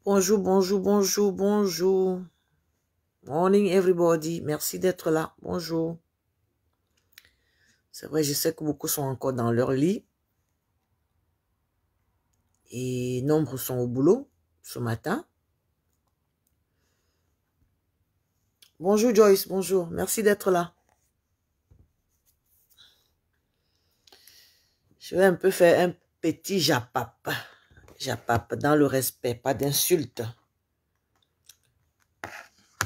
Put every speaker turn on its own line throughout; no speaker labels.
Bonjour, bonjour, bonjour, bonjour. Morning everybody. Merci d'être là. Bonjour. C'est vrai, je sais que beaucoup sont encore dans leur lit. Et nombre sont au boulot ce matin. Bonjour Joyce, bonjour. Merci d'être là. Je vais un peu faire un petit japap. Japap dans le respect, pas d'insultes.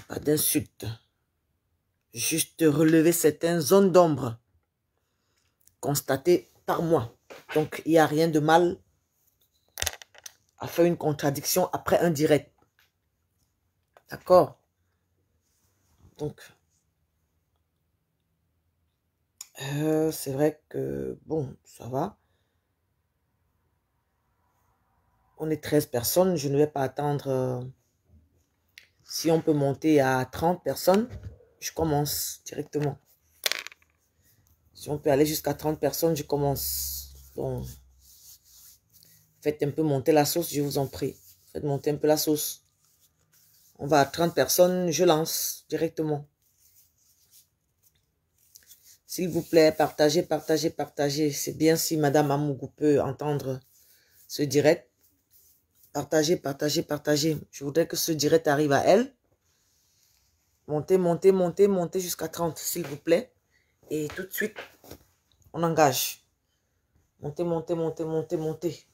Pas d'insultes. Juste relever certaines zones d'ombre constatées par moi. Donc, il n'y a rien de mal à faire une contradiction après un direct. D'accord? Donc, c'est vrai que, bon, ça va. On est 13 personnes. Je ne vais pas attendre. Si on peut monter à 30 personnes, je commence directement. Si on peut aller jusqu'à 30 personnes, je commence. Donc, faites un peu monter la sauce, je vous en prie. Faites monter un peu la sauce. On va à 30 personnes, je lance directement. S'il vous plaît, partagez, partagez, partagez. C'est bien si Madame Amougou peut entendre ce direct. Partagez, partagez, partagez. Je voudrais que ce direct arrive à elle. Montez, montez, montez, montez jusqu'à 30, s'il vous plaît. Et tout de suite, on engage. Montez, montez, montez, montez, montez.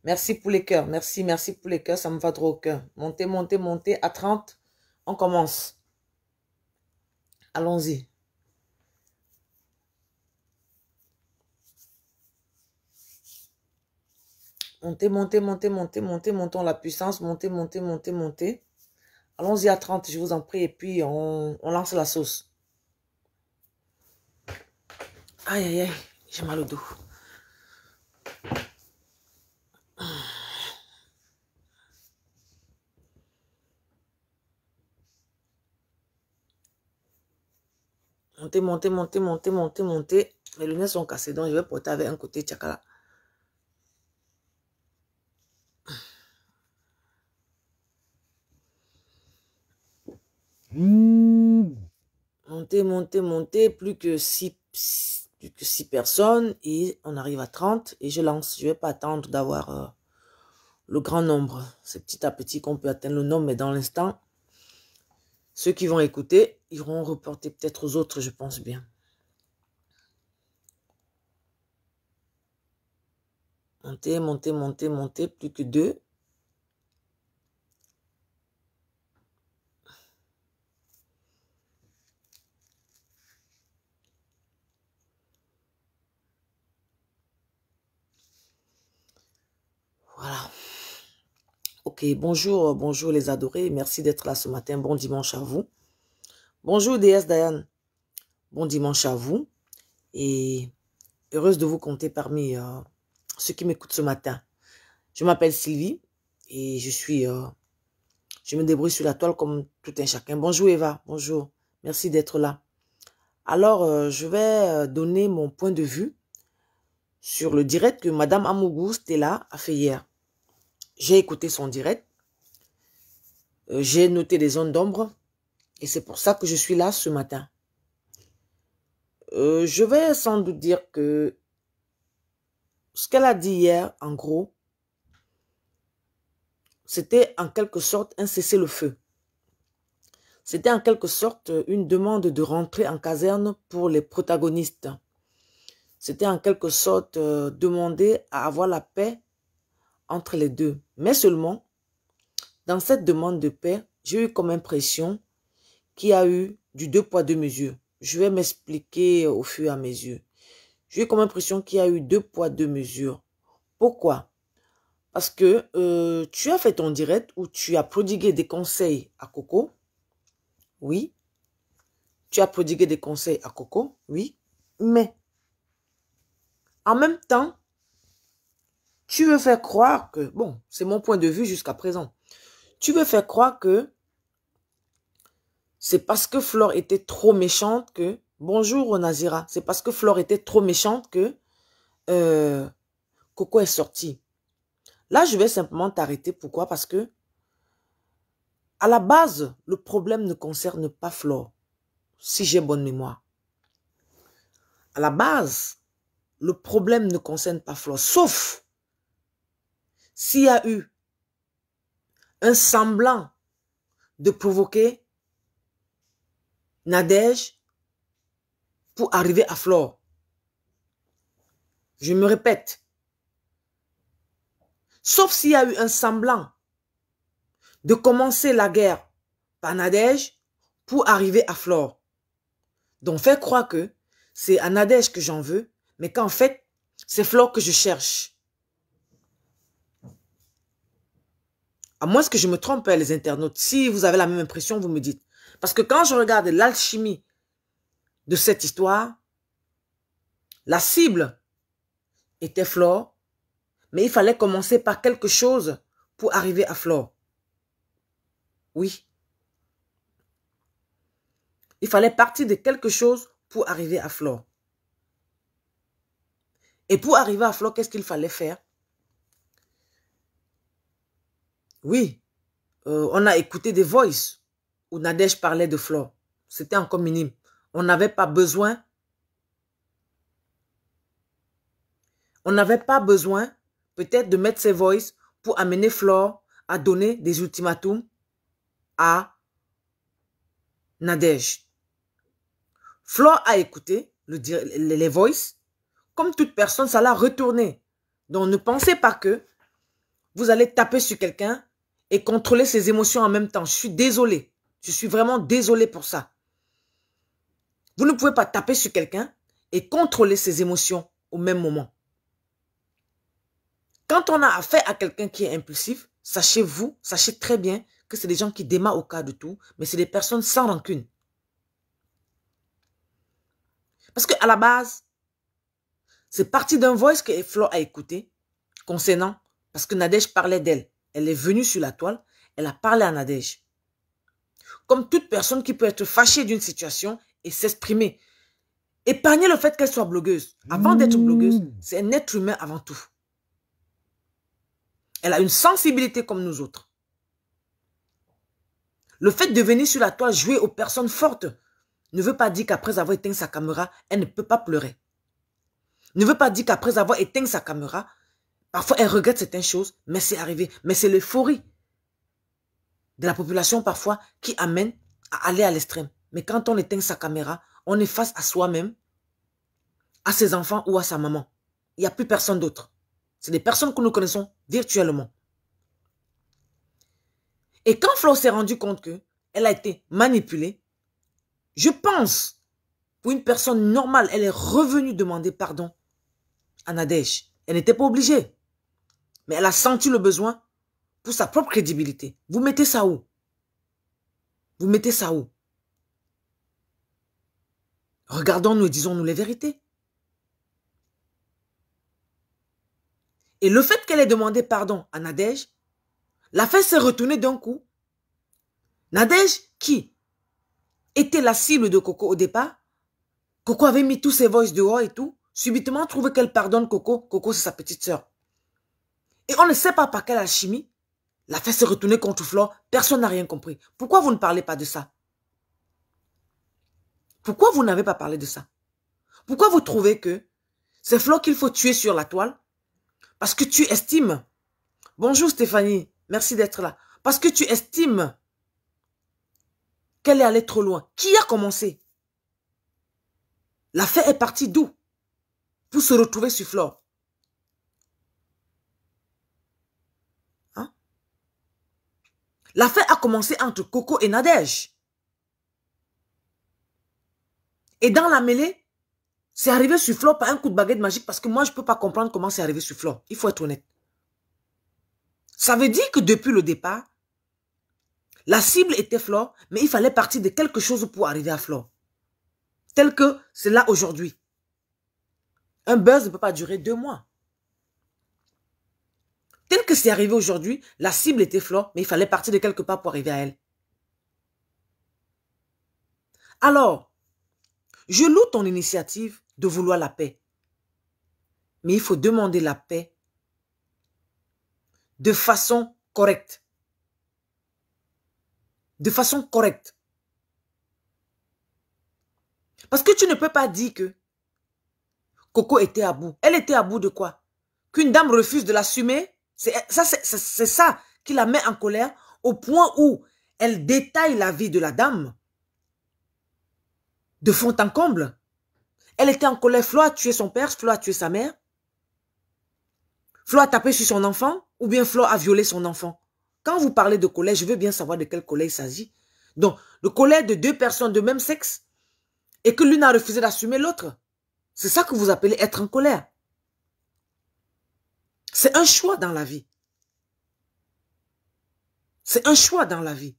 Merci pour les cœurs. Merci, merci pour les cœurs. Ça me va trop au cœur. Montez, montez, montez. À 30, on commence. Allons-y. Montez, montez, montez, montez, montez, montons la puissance. Montez, montez, montez, montez. Allons-y à 30, je vous en prie. Et puis, on lance la sauce. Aïe, aïe, aïe. J'ai mal au dos. Montez, montez, montez, montez, montez, montez. Mes lunettes sont cassées, donc je vais porter avec un côté tchakala. Montez, montez, montez. Plus que 6 personnes. Et on arrive à 30. Et je lance. Je ne vais pas attendre d'avoir le grand nombre. C'est petit à petit qu'on peut atteindre le nombre, mais dans l'instant, ceux qui vont écouter iront reporter peut-être aux autres, je pense bien. Montez, montez, montez, montez, plus que 2. Voilà. Ok, bonjour, bonjour les adorés. Merci d'être là ce matin. Bon dimanche à vous. Bonjour déesse Diane. Bon dimanche à vous. Et heureuse de vous compter parmi ceux qui m'écoutent ce matin. Je m'appelle Sylvie et je me débrouille sur la toile comme tout un chacun. Bonjour Eva, bonjour. Merci d'être là. Alors, je vais donner mon point de vue sur le direct que Madame Amougou Stella a fait hier. J'ai écouté son direct. J'ai noté des zones d'ombre. Et c'est pour ça que je suis là ce matin. Je vais sans doute dire que ce qu'elle a dit hier, en gros, c'était en quelque sorte un cessez-le-feu. C'était en quelque sorte une demande de rentrer en caserne pour les protagonistes. C'était en quelque sorte demander à avoir la paix entre les deux. Mais seulement, dans cette demande de paix, j'ai eu comme impression qu'il y a eu du 2 poids 2 mesures. Je vais m'expliquer au fur et à mesure. J'ai eu comme impression qu'il y a eu 2 poids 2 mesures. Pourquoi? Parce que tu as fait ton direct où tu as prodigué des conseils à Coco. Oui. Tu as prodigué des conseils à Coco. Oui. Mais, en même temps, tu veux faire croire que, bon, c'est mon point de vue jusqu'à présent. Tu veux faire croire que c'est parce que Flore était trop méchante que, bonjour Nazira, c'est parce que Flore était trop méchante que Coco est sortie. Là, je vais simplement t'arrêter. Pourquoi? Parce que, à la base, le problème ne concerne pas Flore, si j'ai bonne mémoire. À la base, le problème ne concerne pas Flore, sauf s'il y a eu un semblant de provoquer Nadège pour arriver à Flore. Je me répète. Sauf s'il y a eu un semblant de commencer la guerre par Nadège pour arriver à Flore. Donc, faire croire que c'est à Nadège que j'en veux, mais qu'en fait, c'est Flore que je cherche. À moins que je me trompe, les internautes. Si vous avez la même impression, vous me dites. Parce que quand je regarde l'alchimie de cette histoire, la cible était Flore, mais il fallait commencer par quelque chose pour arriver à Flore. Oui. Il fallait partir de quelque chose pour arriver à Flore. Et pour arriver à Flore, qu'est-ce qu'il fallait faire? Oui, on a écouté des voices où Nadège parlait de Flore. C'était encore minime. On n'avait pas besoin. On n'avait pas besoin peut-être de mettre ces voices pour amener Flore à donner des ultimatums à Nadège. Flore a écouté les voices. Comme toute personne, ça l'a retourné. Donc ne pensez pas que vous allez taper sur quelqu'un et contrôler ses émotions en même temps. Je suis désolée. Je suis vraiment désolée pour ça. Vous ne pouvez pas taper sur quelqu'un et contrôler ses émotions au même moment. Quand on a affaire à quelqu'un qui est impulsif, sachez très bien que c'est des gens qui démarrent au cas de tout, mais c'est des personnes sans rancune. Parce qu'à la base, c'est parti d'un voice que Flore a écouté concernant, parce que Nadège parlait d'elle. Elle est venue sur la toile, elle a parlé à Nadège. Comme toute personne qui peut être fâchée d'une situation et s'exprimer. Épargnez le fait qu'elle soit blogueuse. Avant d'être blogueuse, c'est un être humain avant tout. Elle a une sensibilité comme nous autres. Le fait de venir sur la toile jouer aux personnes fortes ne veut pas dire qu'après avoir éteint sa caméra, elle ne peut pas pleurer. Ne veut pas dire qu'après avoir éteint sa caméra, Parfois, elle regrette certaines choses, mais c'est arrivé. Mais c'est l'euphorie de la population parfois qui amène à aller à l'extrême. Mais quand on éteint sa caméra, on est face à soi-même, à ses enfants ou à sa maman. Il n'y a plus personne d'autre. C'est des personnes que nous connaissons virtuellement. Et quand Flo s'est rendu compte qu'elle a été manipulée, je pense, pour une personne normale, elle est revenue demander pardon à Nadège. Elle n'était pas obligée. Mais elle a senti le besoin pour sa propre crédibilité. Vous mettez ça où? Vous mettez ça où? Regardons-nous et disons-nous les vérités. Et le fait qu'elle ait demandé pardon à Nadège, l'affaire s'est retournée d'un coup. Nadège, qui était la cible de Coco au départ, Coco avait mis tous ses voices dehors et tout, subitement trouvé qu'elle pardonne Coco. Coco, c'est sa petite sœur. Et on ne sait pas par quelle alchimie, l'affaire s'est retournée contre Flore. Personne n'a rien compris. Pourquoi vous ne parlez pas de ça? Pourquoi vous n'avez pas parlé de ça? Pourquoi vous trouvez que c'est Flore qu'il faut tuer sur la toile? Parce que tu estimes. Bonjour Stéphanie, merci d'être là. Parce que tu estimes qu'elle est allée trop loin. Qui a commencé? L'affaire est partie d'où? Pour se retrouver sur Flore. Hein? L'affaire a commencé entre Coco et Nadège. Et dans la mêlée, c'est arrivé sur Flore par un coup de baguette magique parce que moi, je ne peux pas comprendre comment c'est arrivé sur Flore. Il faut être honnête. Ça veut dire que depuis le départ, la cible était Flore, mais il fallait partir de quelque chose pour arriver à Flore. Tel que c'est là aujourd'hui. Un buzz ne peut pas durer 2 mois. Tel que c'est arrivé aujourd'hui, la cible était Flore, mais il fallait partir de quelque part pour arriver à elle. Alors, je loue ton initiative de vouloir la paix. Mais il faut demander la paix de façon correcte. De façon correcte. Parce que tu ne peux pas dire que Coco était à bout. Elle était à bout de quoi? Qu'une dame refuse de l'assumer? C'est ça qui la met en colère au point où elle détaille la vie de la dame de fond en comble. Elle était en colère. Flo a tué son père, Flo a tué sa mère. Flo a tapé sur son enfant ou bien Flo a violé son enfant. Quand vous parlez de colère, je veux bien savoir de quelle colère il s'agit. Donc, le colère de 2 personnes de même sexe et que l'une a refusé d'assumer l'autre. C'est ça que vous appelez être en colère. C'est un choix dans la vie. C'est un choix dans la vie.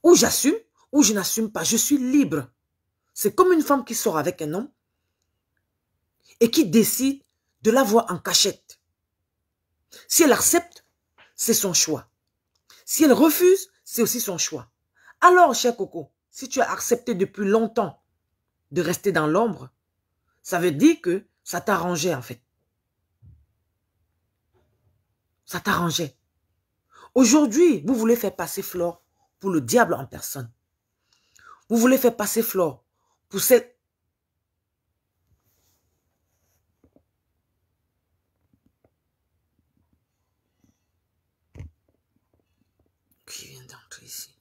Ou j'assume, ou je n'assume pas. Je suis libre. C'est comme une femme qui sort avec un homme et qui décide de l'avoir en cachette. Si elle accepte, c'est son choix. Si elle refuse, c'est aussi son choix. Alors, cher Coco, si tu as accepté depuis longtemps de rester dans l'ombre, ça veut dire que ça t'arrangeait en fait. Ça t'arrangeait. Aujourd'hui, vous voulez faire passer Flore pour le diable en personne. Vous voulez faire passer Flore pour celle... Qui vient d'entrer ici?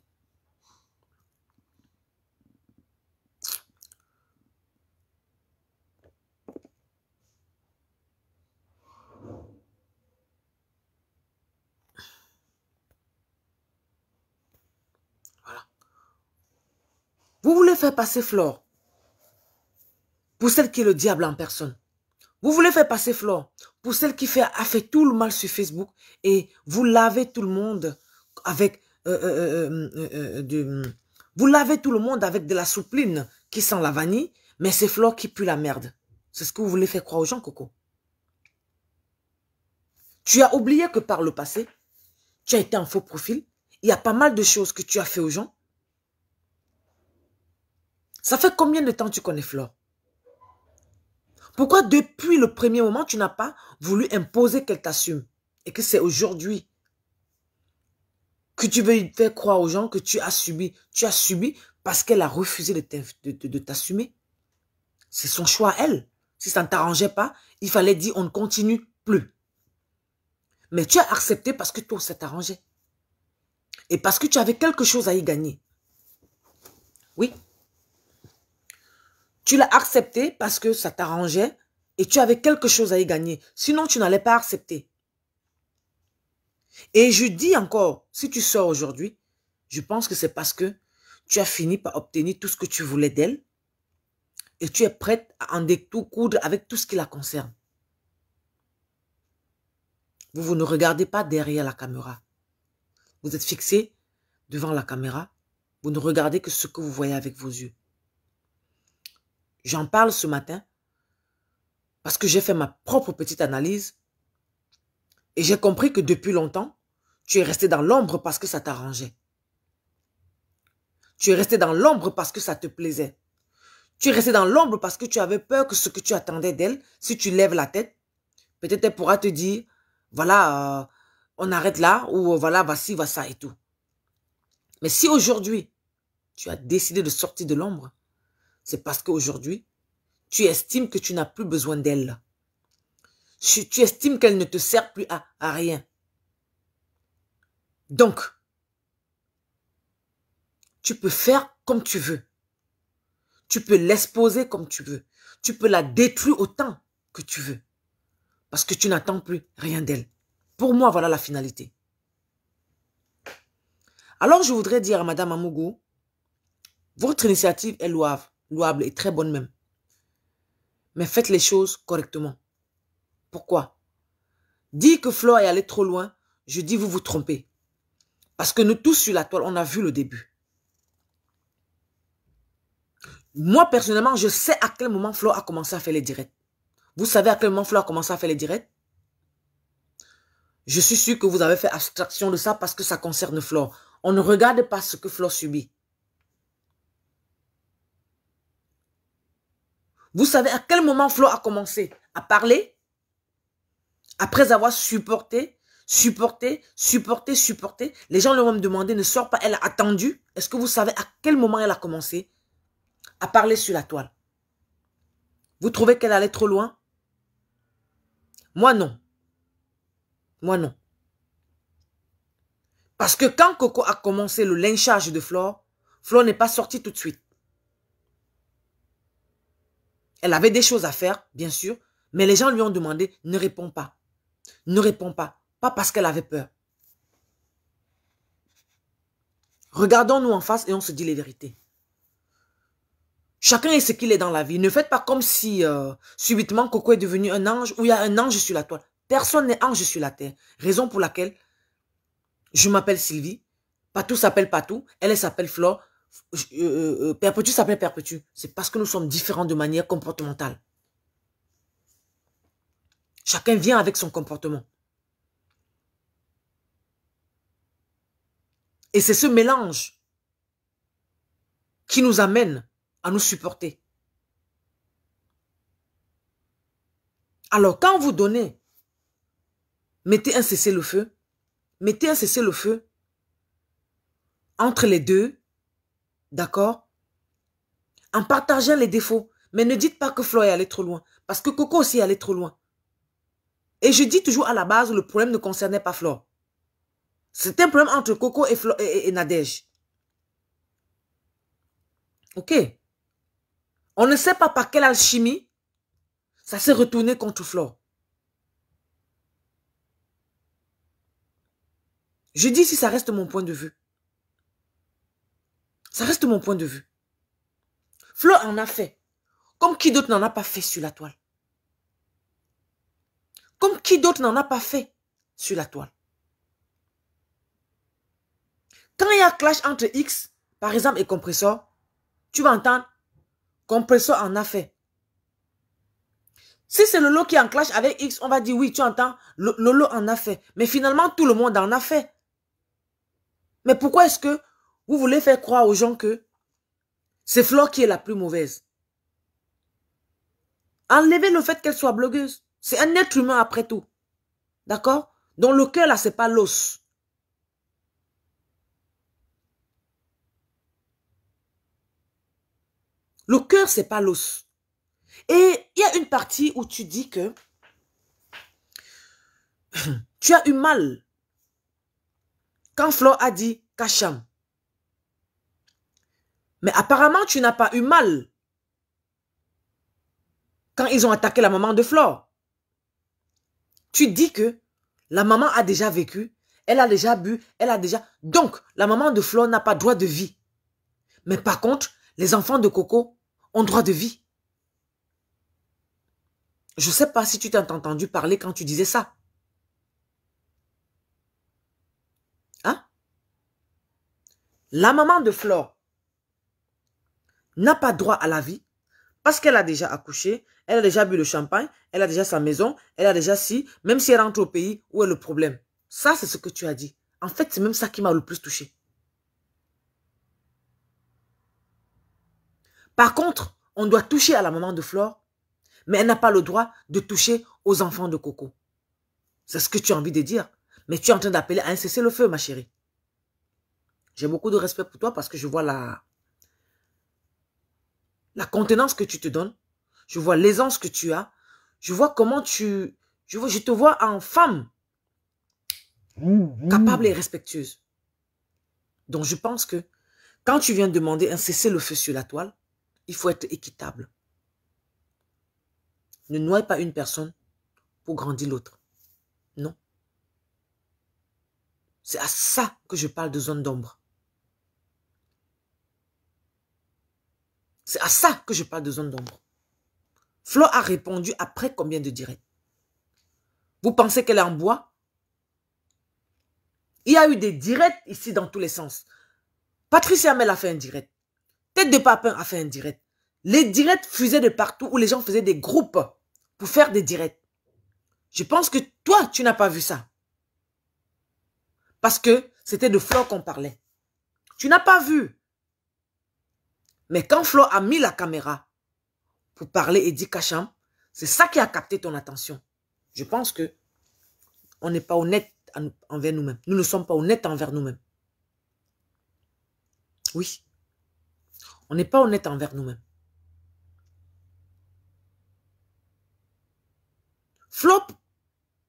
Voilà. Vous voulez faire passer Flore pour celle qui est le diable en personne. Vous voulez faire passer Flore pour celle qui a fait tout le mal sur Facebook et vous lavez tout le monde avec vous lavez tout le monde avec de la soupline qui sent la vanille, mais c'est Flore qui pue la merde. C'est ce que vous voulez faire croire aux gens, Coco. Tu as oublié que par le passé, tu as été en faux profil. Il y a pas mal de choses que tu as fait aux gens. Ça fait combien de temps tu connais Flore? Pourquoi depuis le premier moment, tu n'as pas voulu imposer qu'elle t'assume? Et que c'est aujourd'hui que tu veux faire croire aux gens que tu as subi. Tu as subi parce qu'elle a refusé de t'assumer. C'est son choix, elle. Si ça ne t'arrangeait pas, il fallait dire on ne continue plus. Mais tu as accepté parce que toi, ça t'arrangeait. Et parce que tu avais quelque chose à y gagner. Oui. Tu l'as accepté parce que ça t'arrangeait et tu avais quelque chose à y gagner. Sinon, tu n'allais pas accepter. Et je dis encore, si tu sors aujourd'hui, je pense que c'est parce que tu as fini par obtenir tout ce que tu voulais d'elle et tu es prête à en découdre avec tout ce qui la concerne. Vous ne regardez pas derrière la caméra. Vous êtes fixé devant la caméra. Vous ne regardez que ce que vous voyez avec vos yeux. J'en parle ce matin parce que j'ai fait ma propre petite analyse et j'ai compris que depuis longtemps, tu es resté dans l'ombre parce que ça t'arrangeait. Tu es resté dans l'ombre parce que ça te plaisait. Tu es resté dans l'ombre parce que tu avais peur que ce que tu attendais d'elle, si tu lèves la tête, peut-être elle pourra te dire, voilà, on arrête là, ou voilà, voici, va ça et tout. Mais si aujourd'hui, tu as décidé de sortir de l'ombre, c'est parce qu'aujourd'hui, tu estimes que tu n'as plus besoin d'elle. Tu estimes qu'elle ne te sert plus à rien. Donc, tu peux faire comme tu veux. Tu peux l'exposer comme tu veux. Tu peux la détruire autant que tu veux. Parce que tu n'attends plus rien d'elle. Pour moi, voilà la finalité. Alors, je voudrais dire à Madame Amougou, votre initiative est louable et très bonne même. Mais faites les choses correctement. Pourquoi? Dire que Flore est allée trop loin, je dis vous vous trompez. Parce que nous tous sur la toile, on a vu le début. Moi, personnellement, je sais à quel moment Flore a commencé à faire les directs. Vous savez à quel moment Flore a commencé à faire les directs? Je suis sûr que vous avez fait abstraction de ça parce que ça concerne Flore. On ne regarde pas ce que Flore subit. Vous savez à quel moment Flore a commencé à parler? Après avoir supporté. Les gens lui ont demandé, ne sort pas. Elle a attendu. Est-ce que vous savez à quel moment elle a commencé à parler sur la toile? Vous trouvez qu'elle allait trop loin? Moi, non. Moi, non. Parce que quand Coco a commencé le lynchage de Flore, Flore n'est pas sortie tout de suite. Elle avait des choses à faire, bien sûr, mais les gens lui ont demandé, ne réponds pas. Ne réponds pas. Pas parce qu'elle avait peur. Regardons-nous en face et on se dit les vérités. Chacun est ce qu'il est dans la vie. Ne faites pas comme si subitement Coco est devenu un ange ou il y a un ange sur la toile. Personne n'est ange sur la terre. Raison pour laquelle je m'appelle Sylvie. Patou s'appelle Patou. Elle s'appelle Flore. Perpétue s'appelle Perpétue. C'est parce que nous sommes différents de manière comportementale. Chacun vient avec son comportement. Et c'est ce mélange qui nous amène à nous supporter. Alors, quand vous donnez, mettez un cessez-le-feu. Mettez un cessez-le-feu entre les deux, d'accord? En partageant les défauts. Mais ne dites pas que Flore est allée trop loin. Parce que Coco aussi est allée trop loin. Et je dis toujours à la base, le problème ne concernait pas Flore. C'est un problème entre Coco et Nadège. Ok? On ne sait pas par quelle alchimie ça s'est retourné contre Flore. Je dis si ça reste mon point de vue. Ça reste mon point de vue. Flore en a fait. Comme qui d'autre n'en a pas fait sur la toile. Comme qui d'autre n'en a pas fait sur la toile. Quand il y a clash entre X, par exemple, et Compressor, tu vas entendre, Compressor en a fait. Si c'est Lolo qui est en clash avec X, on va dire oui, tu entends, Lolo en a fait. Mais finalement, tout le monde en a fait. Mais pourquoi est-ce que vous voulez faire croire aux gens que c'est Flore qui est la plus mauvaise? Enlevez le fait qu'elle soit blogueuse. C'est un être humain après tout. D'accord? Donc le cœur là, c'est pas l'os. Le cœur, c'est pas l'os. Et il y a une partie où tu dis que tu as eu mal quand Flo a dit Kacham. Mais apparemment, tu n'as pas eu mal quand ils ont attaqué la maman de Flore. Tu dis que la maman a déjà vécu, elle a déjà bu, elle a déjà... Donc, la maman de Flore n'a pas droit de vie. Mais par contre, les enfants de Coco ont droit de vie. Je ne sais pas si tu t'es entendu parler quand tu disais ça. Hein? La maman de Flore n'a pas droit à la vie parce qu'elle a déjà accouché, elle a déjà bu le champagne, elle a déjà sa maison, elle a déjà si, même si elle rentre au pays, où est le problème? Ça, c'est ce que tu as dit. En fait, c'est même ça qui m'a le plus touché. Par contre, on doit toucher à la maman de Flore, mais elle n'a pas le droit de toucher aux enfants de Coco. C'est ce que tu as envie de dire. Mais tu es en train d'appeler à un cessez-le-feu, ma chérie. J'ai beaucoup de respect pour toi parce que je vois la contenance que tu te donnes. Je vois l'aisance que tu as. Je vois comment tu... Je te vois en femme capable et respectueuse. Donc je pense que quand tu viens demander un cessez-le-feu sur la toile, il faut être équitable. Ne noie pas une personne pour grandir l'autre. Non. C'est à ça que je parle de zone d'ombre. C'est à ça que je parle de zone d'ombre. Flo a répondu après combien de directs? Vous pensez qu'elle est en bois? Il y a eu des directs ici dans tous les sens. Patricia Mel a fait un direct. Tête de Papin a fait un direct. Les directs fusaient de partout où les gens faisaient des groupes pour faire des directs. Je pense que toi, tu n'as pas vu ça. Parce que c'était de Flo qu'on parlait. Tu n'as pas vu. Mais quand Flo a mis la caméra pour parler et dit Kacham, c'est ça qui a capté ton attention. Je pense que on n'est pas honnête envers nous-mêmes. Nous ne sommes pas honnêtes envers nous-mêmes. Oui. On n'est pas honnête envers nous-mêmes. Flo,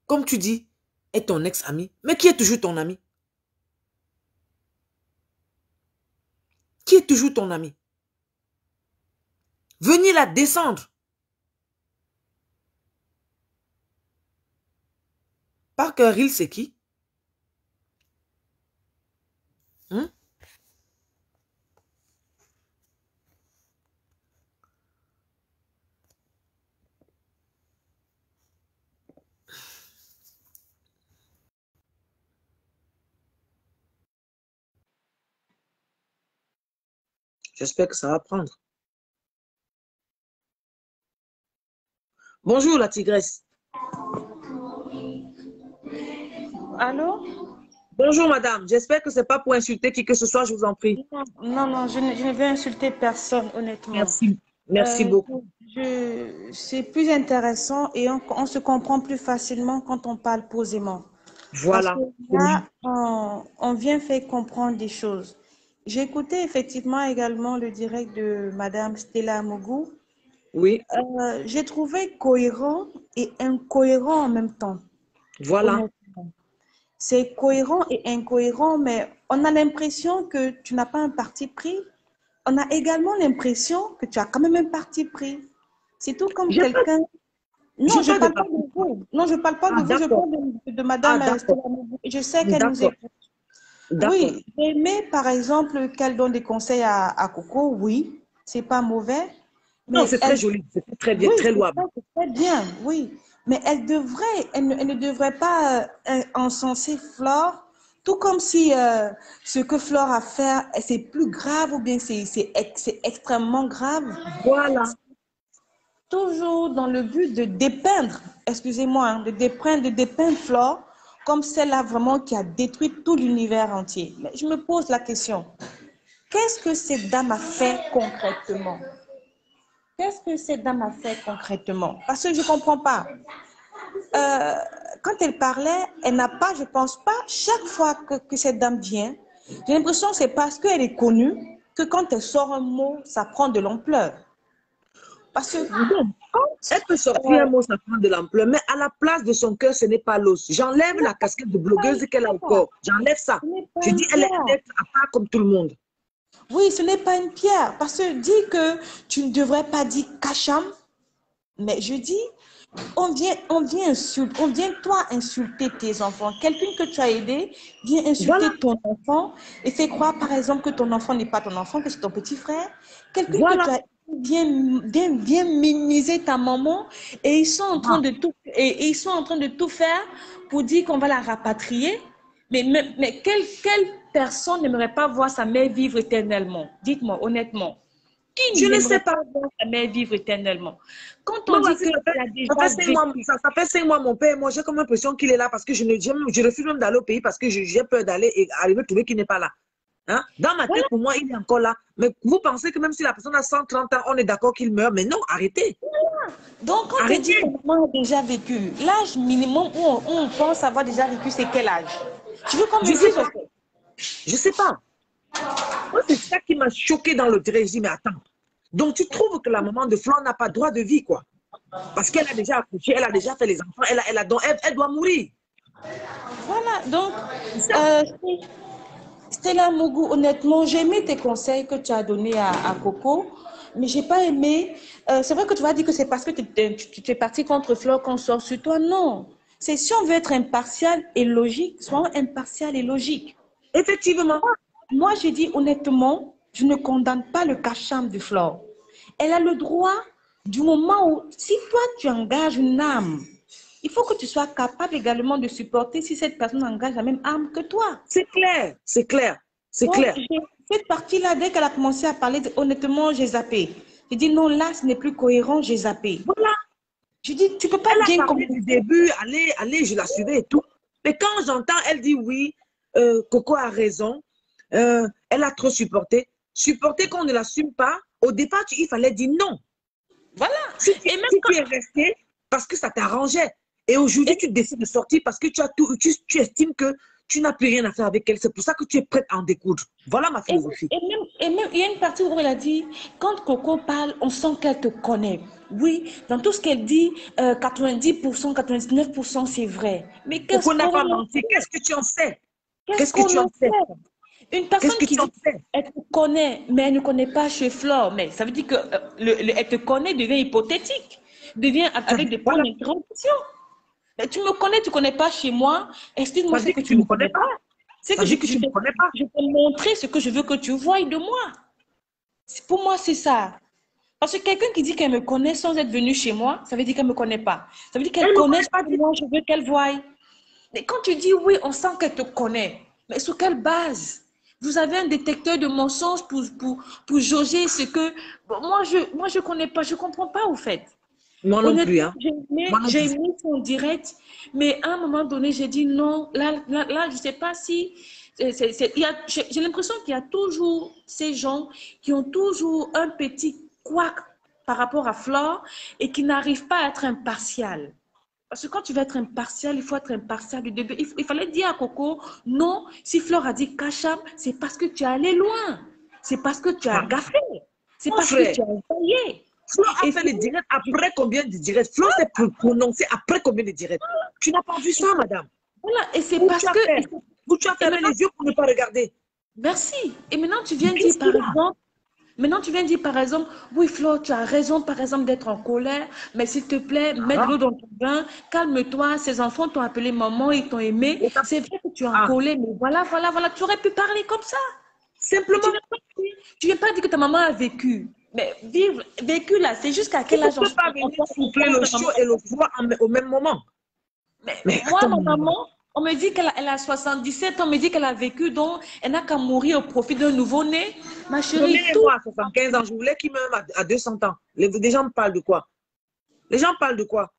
comme tu dis, est ton ex-ami. Mais qui est toujours ton ami? Qui est toujours ton ami? Venez la descendre. Parker Hill, c'est qui? Hein? J'espère que ça va prendre. Bonjour la tigresse.
Allô?
Bonjour madame. J'espère que ce n'est pas pour insulter qui que ce soit, je vous en prie.
Non, non, je ne veux insulter personne, honnêtement.
Merci. Merci beaucoup.
C'est plus intéressant et on se comprend plus facilement quand on parle posément. Parce que
Voilà.
là, on vient faire comprendre des choses. J'ai écouté effectivement également le direct de Madame Stella Mogou.
Oui.
J'ai trouvé cohérent et incohérent en même temps.
Voilà.
Honnêtement. C'est cohérent et incohérent, mais on a l'impression que tu n'as pas un parti pris. On a également l'impression que tu as quand même un parti pris. C'est tout comme quelqu'un... Non, je ne parle pas de vous. Non, je ne parle pas de vous. Je parle de Madame Stella Mogou. Je sais qu'elle nous écoute. Oui, j'ai aimé par exemple qu'elle donne des conseils à Coco. Oui, c'est pas mauvais.
Non, c'est très joli. C'est très bien, très louable.
C'est très bien, oui. Mais elle ne devrait pas encenser Flore, tout comme si ce que Flore a fait, c'est plus grave ou bien c'est extrêmement grave.
Voilà.
Toujours dans le but de dépeindre, excusez-moi, de dépeindre Flore comme celle-là vraiment qui a détruit tout l'univers entier. Mais je me pose la question, qu'est-ce que cette dame a fait concrètement? Qu'est-ce que cette dame a fait concrètement? Parce que je ne comprends pas. Quand elle parlait, elle n'a pas, je ne pense pas, chaque fois que cette dame vient, j'ai l'impression que c'est parce qu'elle est connue que quand elle sort un mot, ça prend de l'ampleur. Parce que
Bon, elle peut sortir un mot, ça prend de l'ampleur, mais à la place de son cœur, ce n'est pas l'os. J'enlève la casquette de blogueuse qu'elle a au corps. J'enlève ça.
ce n'est pas
Je
une
dis, elle est
pierre.
un être à part comme tout le monde.
Oui, ce n'est pas une pierre. Parce que dis que tu ne devrais pas dire Kacham, mais je dis, on vient toi insulter tes enfants. Quelqu'un que tu as aidé vient
Voilà,
insulter ton enfant et fait croire, par exemple, que ton enfant n'est pas ton enfant, que c'est ton petit frère. Quelqu'un que
voilà.
tu as vient minimiser ta maman et ils sont en train
Ah.
de tout, et ils sont en train de tout faire pour dire qu'on va la rapatrier. Mais quelle personne n'aimerait pas voir sa mère vivre éternellement? Dites-moi honnêtement. Qui
Je ne sais
n'aimerait
pas.
pas voir sa mère vivre éternellement? Quand on
Moi,
dit
voici,
qu'elle a
ça fait
déjà
5 mois,
vécu,
ça fait 5 mois, mon père, moi, j'ai comme l'impression qu'il est là parce que je refuse même d'aller au pays parce que j'ai peur d'aller et arriver à trouver qu'il n'est pas là. Hein? Dans ma
voilà.
tête, pour moi, il est encore là. Mais vous pensez que même si la personne a 130 ans, on est d'accord qu'il meurt. Mais non, arrêtez.
Donc, quand on dit que
Arrêtez.
maman a déjà vécu, l'âge minimum où on pense avoir déjà vécu, c'est quel âge? Tu veux qu'on
Je
me
ne sais
dise,
pas.
ok?
Je ne sais pas. Moi, c'est ça qui m'a choqué dans le régime. Mais attends. Donc, tu trouves que la maman de Flan n'a pas droit de vie, quoi. Parce qu'elle a déjà accouché, elle a déjà fait les enfants, elle doit mourir.
Voilà. Donc,
C'est ça.
euh, Stella Mougou, honnêtement, j'ai aimé tes conseils que tu as donnés à Coco, mais j'ai pas aimé. C'est vrai que tu vas dire que c'est parce que tu es parti contre Flore qu'on sort sur toi. Non. C'est si on veut être impartial et logique, soyons impartial et logique.
Effectivement.
Moi, je dis honnêtement, je ne condamne pas le cacham de Flore. Elle a le droit du moment où, si toi tu engages une âme, il faut que tu sois capable également de supporter si cette personne engage la même âme que toi.
C'est clair. C'est clair. C'est
Donc,
clair.
cette partie-là, dès qu'elle a commencé à parler, honnêtement, j'ai zappé. J'ai dit non, là, ce n'est plus cohérent, j'ai zappé.
Voilà.
Je dis, tu ne peux pas
Elle a
bien
parlé
commencer.
du début, allez, je la suivais et tout. Mais quand j'entends, elle dit oui, Coco a raison, elle a trop supporté. Supporter qu'on ne l'assume pas, au départ, il fallait dire non.
Voilà. Et même
Si
quand,
tu es resté parce que ça t'arrangeait, et aujourd'hui,
et,
tu décides de sortir parce que tu estimes que tu n'as plus rien à faire avec elle. C'est pour ça que tu es prête à en découdre. Voilà ma
et,
philosophie.
même, il y a une partie où elle a dit, quand Coco parle, on sent qu'elle te connaît. Oui, dans tout ce qu'elle dit, 90%, 99%, c'est vrai. Mais qu'est-ce
Coco n'a
qu'on
pas
en
menti.
fait?
Qu'est-ce que tu en sais?
Qu'est-ce
Qu'est-ce que
qu'on
tu
en
en sais?
fait? Une
Qu'est-ce
personne
que
qui
tu en
dit
sais?
qu'elle te connaît, mais elle ne connaît pas chez Flore, mais ça veut dire que elle te connaît devient hypothétique, devient avec des points
Voilà.
d'interrogation. Mais tu me connais, tu ne connais pas chez moi. Excuse-moi,
Ça
c'est
dit
que
que
tu
tu
ne
ne
me
me connais
connais pas.
pas.
C'est
Ça
que
dit que tu ne me connais pas.
je t'ai montré ce que je veux que tu voies de moi. Pour moi, c'est ça. Parce que quelqu'un qui dit qu'elle me connaît sans être venue chez moi, ça veut dire qu'elle ne me connaît pas. Ça veut dire
Elle
qu'elle
ne me
connaît
connaît
ce
pas
que
du
moi
tout.
je veux qu'elle voie. Mais quand tu dis oui, on sent qu'elle te connaît. Mais sur quelle base? Vous avez un détecteur de mensonges pour jauger ce que... Bon, moi, je connais pas, je comprends pas, au fait.
Moi non plus,
Honnêtement,
hein. Moi non
j'ai
plus.
aimé son direct, mais à un moment donné, j'ai dit non, là, je sais pas si... J'ai l'impression qu'il y a toujours ces gens qui ont toujours un petit couac par rapport à Flore et qui n'arrivent pas à être impartial. Parce que quand tu veux être impartial, il faut être impartial du début. Il fallait dire à Coco, non, si Flore a dit Kacham, c'est parce que tu es allé loin. C'est parce que tu as
Ah,
gaffé. C'est
mon
parce que
frère,
tu as envoyé.
Flo a
Et
fait le direct après combien de directs? Flo s'est prononcé après combien de directs? Tu n'as pas vu ça, madame?
voilà, et c'est
Où tu
parce
as
que...
fait? Où tu as
Et
fermé
maintenant,
les yeux pour ne pas regarder?
merci. Et maintenant, tu viens dire,
Qu'est-ce
par
qu'il a?
exemple, oui, Flo, tu as raison, par exemple, d'être en colère, mais s'il te plaît, mets de
Ah,
l'eau dans ton vin, calme-toi, ces enfants t'ont appelé maman, ils t'ont aimé.
et
C'est vrai que tu es en
ah,
colère, mais voilà, tu aurais pu parler comme ça. Mais
simplement,
tu viens pas dire que ta maman a vécu. Mais vécu là, c'est jusqu'à
tu
quel
ne
âge
peux pas
on
venir
doit
souffler le
comprendre ta
chaud
maman.
et le froid au même moment.
Mais
Mais
moi,
attends,
ma maman, on me dit elle a 77 ans, on me dit qu'elle a vécu, donc elle n'a qu'à mourir au profit d'un nouveau-né. Ma chérie, tout.
moi à 75 ans, je voulais qu'il meure à 200 ans. Les gens parlent de quoi? Les gens parlent de quoi?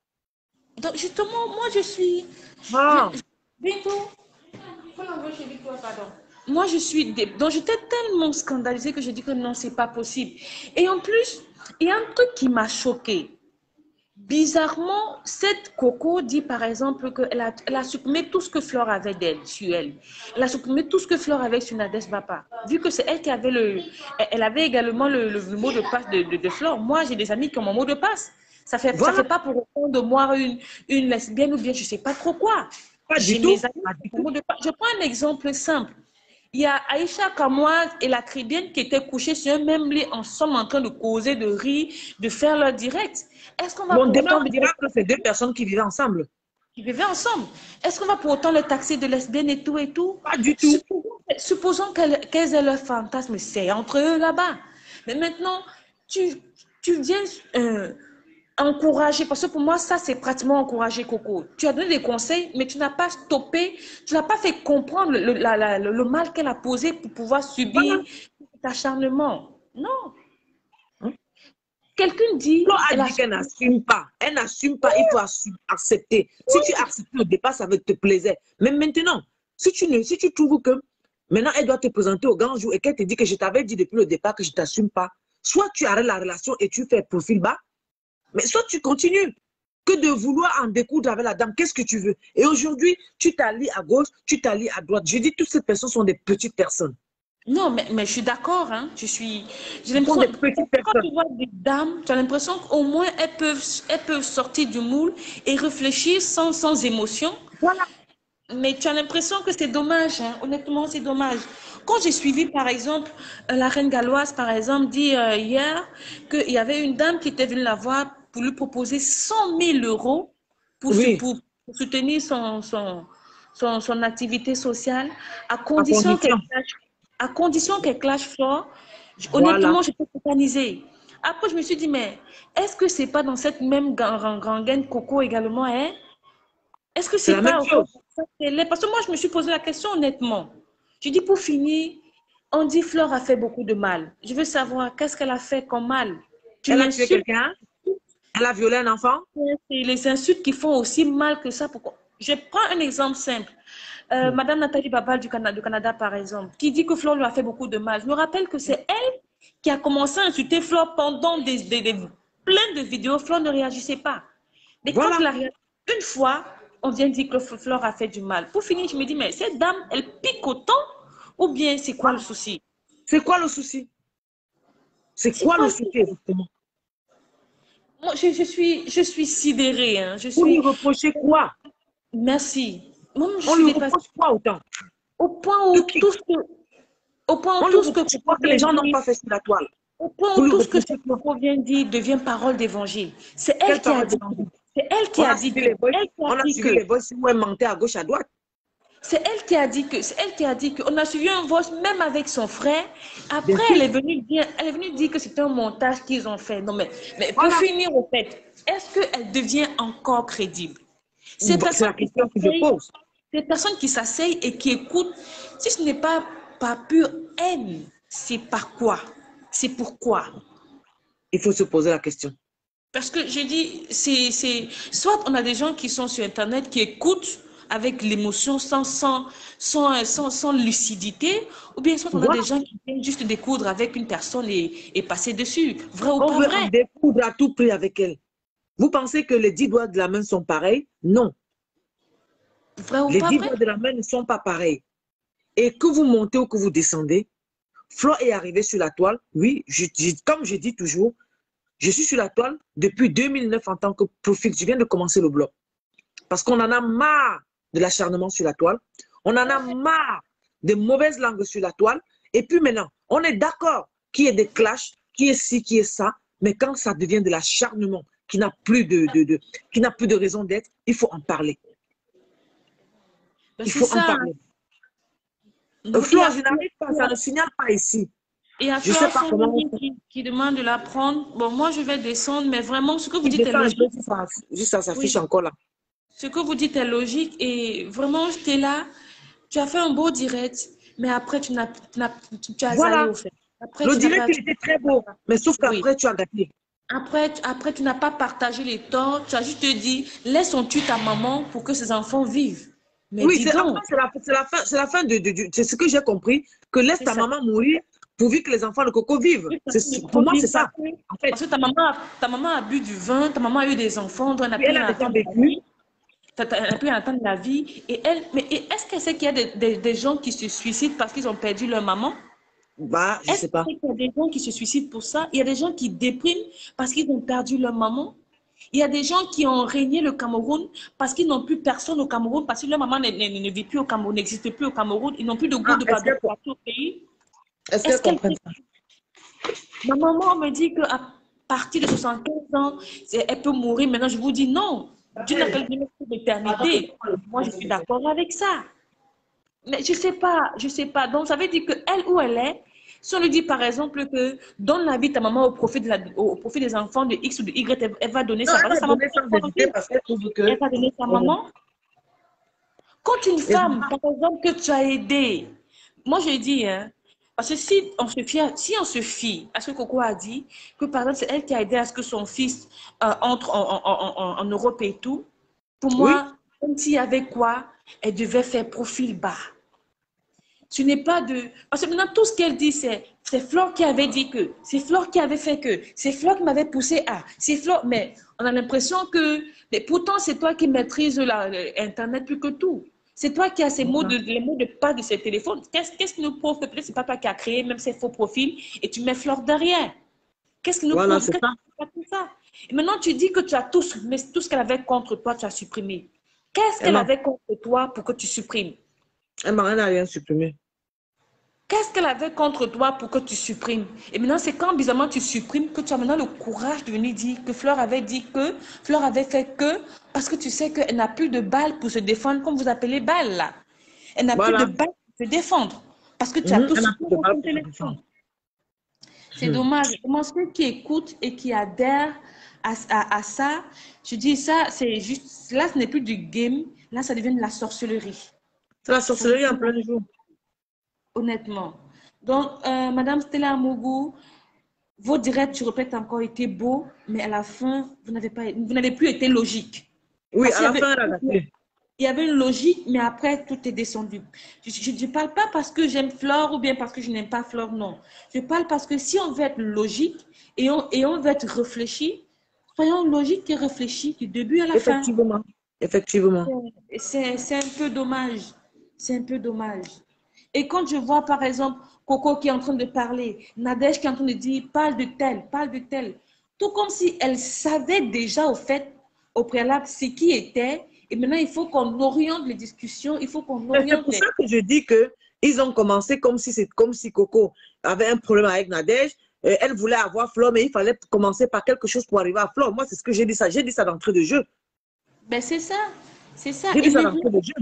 Donc, justement, moi, je suis.
Ah,
Bientôt. Il faut l'envoyer chez Victoire, pardon. Moi, je suis. Donc, j'étais tellement scandalisée que je dis que non, c'est pas possible. Et en plus, il y a un truc qui m'a choquée. bizarrement, cette Coco dit par exemple qu'elle a supprimé tout ce que Flore avait d'elle, sur elle. Elle a supprimé tout ce que Flore avait sur Nadès Bapa. Vu que c'est elle qui avait elle avait également le mot de passe de Flore. Moi, j'ai des amis qui ont mon mot de passe. Ça fait pas pour autant de moi une lesbienne ou bien je ne sais pas trop quoi. J'ai mes amis qui ont mon mot de passe. Je prends un exemple simple. Il y a Aïcha Kamoise et la Crébienne qui étaient couchés sur un même lit ensemble en train de causer, de rire, de faire leur direct. Est-ce qu'on va
pour autant dira que c'est deux personnes qui vivaient ensemble.
Qui vivaient ensemble. Est-ce qu'on va pour autant les taxer de lesbiennes et tout et tout?
Pas du tout.
Supposons qu'elles aient leur fantasme, c'est entre eux là-bas. Mais maintenant, tu viens encourager, parce que pour moi, ça, c'est pratiquement encourager Coco. Tu as donné des conseils, mais tu n'as pas stoppé, tu n'as pas fait comprendre le mal qu'elle a posé pour pouvoir subir cet acharnement. Non. Quelqu'un dit...
Flo a dit qu'elle n'assume pas. Elle n'assume pas, il faut accepter. Si tu acceptes au départ, ça va te plaisir. Mais maintenant, si tu trouves que maintenant, elle doit te présenter au grand jour et qu'elle te dit que je t'avais dit depuis le départ que je ne t'assume pas, soit tu arrêtes la relation et tu fais profil bas, mais soit tu continues. Que de vouloir en découdre avec la dame, qu'est-ce que tu veux? Et aujourd'hui, tu t'allies à gauche, tu t'allies à droite. Je dis, toutes ces personnes sont des petites personnes.
Non, mais je suis d'accord. Hein. J'ai l'impression que quand tu vois des dames, tu as l'impression qu'au moins elles peuvent sortir du moule et réfléchir sans émotion.
Voilà.
Mais tu as l'impression que c'est dommage. Hein. Honnêtement, c'est dommage. Quand j'ai suivi, par exemple, la reine galloise, par exemple, dit hier qu'il y avait une dame qui était venue la voir pour lui proposer 100 000 € pour soutenir son activité sociale, à condition qu'elle clash fort. Honnêtement, je peux t'organiser. Après, je me suis dit, mais est-ce que c'est pas dans cette même gangaine Coco également, hein? Est-ce que c'est
la même chose?
Parce que moi, je me suis posé la question honnêtement. Je dis pour finir, on dit Flore a fait beaucoup de mal. Je veux savoir qu'est-ce qu'elle a fait comme mal.
Elle a tué quelqu'un? Elle a violé un enfant?
C'est les insultes qui font aussi mal que ça. Pourquoi? Je prends un exemple simple. Madame Nathalie Babal du Canada, par exemple, qui dit que Flore lui a fait beaucoup de mal. Je me rappelle que c'est elle qui a commencé à insulter Flore pendant plein de vidéos. Flore ne réagissait pas. Mais quand elle a réagi une fois, on vient dire que Flore a fait du mal. Pour finir, je me dis, mais cette dame, elle pique autant ou bien c'est quoi le souci?
C'est quoi le souci? C'est quoi le souci exactement?
Moi, je suis sidérée. Hein.
Vous lui reprochez quoi?
Merci. Moi,
on lui reproche quoi autant?
Au point où tout ce
que les gens n'ont pas fait sur la toile.
Au point où tout ce que Coco vient dire devient parole d'évangile. C'est elle qui a dit. C'est elle qui a dit que.
On a suivi les voix où elle mentait à gauche, à droite.
C'est elle qui a dit que. On a suivi un voice même avec son frère. Après, elle est venue dire que c'était un montage qu'ils ont fait. Non, mais pour finir, au fait, est-ce qu'elle devient encore crédible?
C'est la question que je pose.
Ces personnes qui s'asseyent et qui écoutent, si ce n'est pas par pure haine, c'est par quoi? C'est pourquoi?
Il faut se poser la question.
Parce que je dis, soit on a des gens qui sont sur Internet, qui écoutent avec l'émotion sans lucidité, ou bien soit on a des gens qui viennent juste découdre avec une personne et passer dessus. Vrai ou pas vrai?
On veut découdre à tout prix avec elle. Vous pensez que les 10 doigts de la main sont pareils? Non.
Vrai ou
les
pas
10
vrai?
doigts de la main ne sont pas pareils. Et que vous montez ou que vous descendez, Flore est arrivée sur la toile. Oui, comme je dis toujours, je suis sur la toile depuis 2009 en tant que profil. Je viens de commencer le blog. Parce qu'on en a marre de l'acharnement sur la toile. On en a marre de mauvaises langues sur la toile. Et puis maintenant, on est d'accord qu'il y ait des clashs, qu'il y ait ci, qu'il y ait ça. Mais quand ça devient de l'acharnement, qui n'a plus de raison d'être, il faut en parler. Il faut en parler. Flore, je n'arrive pas, ça ne signale pas ici.
Et à Flore, qui demande de la prendre. Bon, moi, je vais descendre, mais vraiment, ce que vous dites est logique.
Juste ça s'affiche encore là.
Ce que vous dites est logique et vraiment, j'étais là. Tu as fait un beau direct, mais après, tu as zappé au fait. Après,
le direct, il était très beau, mais sauf qu'après, tu as gâté.
Après, tu n'as pas partagé les torts. Tu as juste dit, laisse-on-tu ta maman pour que ses enfants vivent. Mais
oui, c'est la fin c'est ce que j'ai compris, que laisse ta maman mourir pourvu que les enfants de Coco vivent. Pour moi, c'est ça. En fait,
parce que ta maman a bu du vin, ta maman a eu des enfants, donc elle n'a
puis
plus
elle
rien
a
à
déjà
attendre de la
vécu.
vie. Elle n'a plus rien à attendre de la vie. Et elle, mais est-ce qu'elle sait qu'il y a des gens qui se suicident parce qu'ils ont perdu leur maman?
Bah, je
Est-ce
sais pas.
qu'il y a des gens qui se suicident pour ça? Il y a des gens qui dépriment parce qu'ils ont perdu leur maman. Il y a des gens qui ont régné le Cameroun parce qu'ils n'ont plus personne au Cameroun, parce que leur maman ne vit plus au Cameroun, n'existe plus au Cameroun. Ils n'ont plus de goût
Ah,
de pardon au pays.
est-ce qu'elles
Est-ce qu'elle
comprennent ça?
Ma maman me dit qu'à partir de 75 ans, elle peut mourir. Maintenant, je vous dis non. Dieu n'a pas donné d'éternité. Moi, je suis d'accord avec ça. Mais je sais pas, je sais pas. Donc, ça veut dire qu'elle où elle est, si on lui dit par exemple que donne la vie de ta maman au profit des enfants de X ou de Y, elle va donner
Non,
ça.
elle
Parce que
va
sa maman
donner sans
est encore
hésiter
vive.
parce qu'elle trouve que...
Elle va donner sa maman. Quand une femme, par exemple, que tu as aidée, moi je dis, hein, parce que si on se fie à ce que Coco a dit, que par exemple c'est elle qui a aidé à ce que son fils entre en Europe et tout, pour
Oui,
moi, même s'il y avait quoi, elle devait faire profil bas. Ce n'est pas de... Parce que maintenant, tout ce qu'elle dit, c'est Flore qui avait dit que, c'est Flore qui avait fait que, c'est Flore qui m'avait poussé à, c'est Flore... Mais on a l'impression que... Mais pourtant, c'est toi qui maîtrises Internet plus que tout. C'est toi qui as les mots de passe de ces téléphones. Qu'est-ce qui nous prouve que peut-être c'est pas toi qui as créé même ces faux profils et tu mets Flore derrière? Qu'est-ce qui nous
voilà,
prouve
c'est
que
ça.
c'est pas tout ça? Et maintenant, tu dis que tu as mais tout ce qu'elle avait contre toi, tu as supprimé. Qu'est-ce
Elle
qu'elle
m'a
avait contre toi pour que tu supprimes?
elle m'a rien supprimé.
Qu'est-ce qu'elle avait contre toi pour que tu supprimes? Et maintenant, c'est quand bizarrement tu supprimes que tu as maintenant le courage de venir dire que Fleur avait dit que, Fleur avait fait que, parce que tu sais qu'elle n'a plus de balles pour se défendre, comme vous appelez balles là. Elle n'a plus de
Voilà.
balles pour se défendre, parce que tu as tout
Elle n'a plus
supprimé
de
dans
mal
ton
pour se défendre.
téléphone. C'est dommage. Moi, ceux qui écoutent et qui adhèrent à ça, je dis ça, c'est juste, là, ce n'est plus du game, là, ça devient de la sorcellerie.
C'est la
Ça devient
sorcellerie en plein jour.
honnêtement. Donc, Madame Stella Amougou, vos directs, je répète encore, étaient beaux, mais à la fin, vous n'avez plus été logique.
Oui,
Parce
à
qu'il y
la
avait,
fin, elle a gâté.
il y avait une logique, mais après, tout est descendu. Je ne parle pas parce que j'aime Flore ou bien parce que je n'aime pas Flore, non. Je parle parce que si on veut être logique et on veut être réfléchi, soyons logiques et réfléchis du début à la fin.
Effectivement. Effectivement.
C'est un peu dommage. C'est un peu dommage. Et quand je vois, par exemple, Coco qui est en train de parler, Nadège qui est en train de dire, parle de tel, tout comme si elle savait déjà, au fait, au préalable, ce qui était. Et maintenant, il faut qu'on oriente les discussions, il faut qu'on
C'est
oriente
pour ça
les...
que je dis que ils ont commencé comme si Coco avait un problème avec Nadège. Elle voulait avoir Flo, mais il fallait commencer par quelque chose pour arriver à Flo. Moi, c'est ce que j'ai dit ça. J'ai dit ça d'entrée de jeu.
Ben, c'est ça, c'est ça.
J'ai dit ça d'entrée de jeu.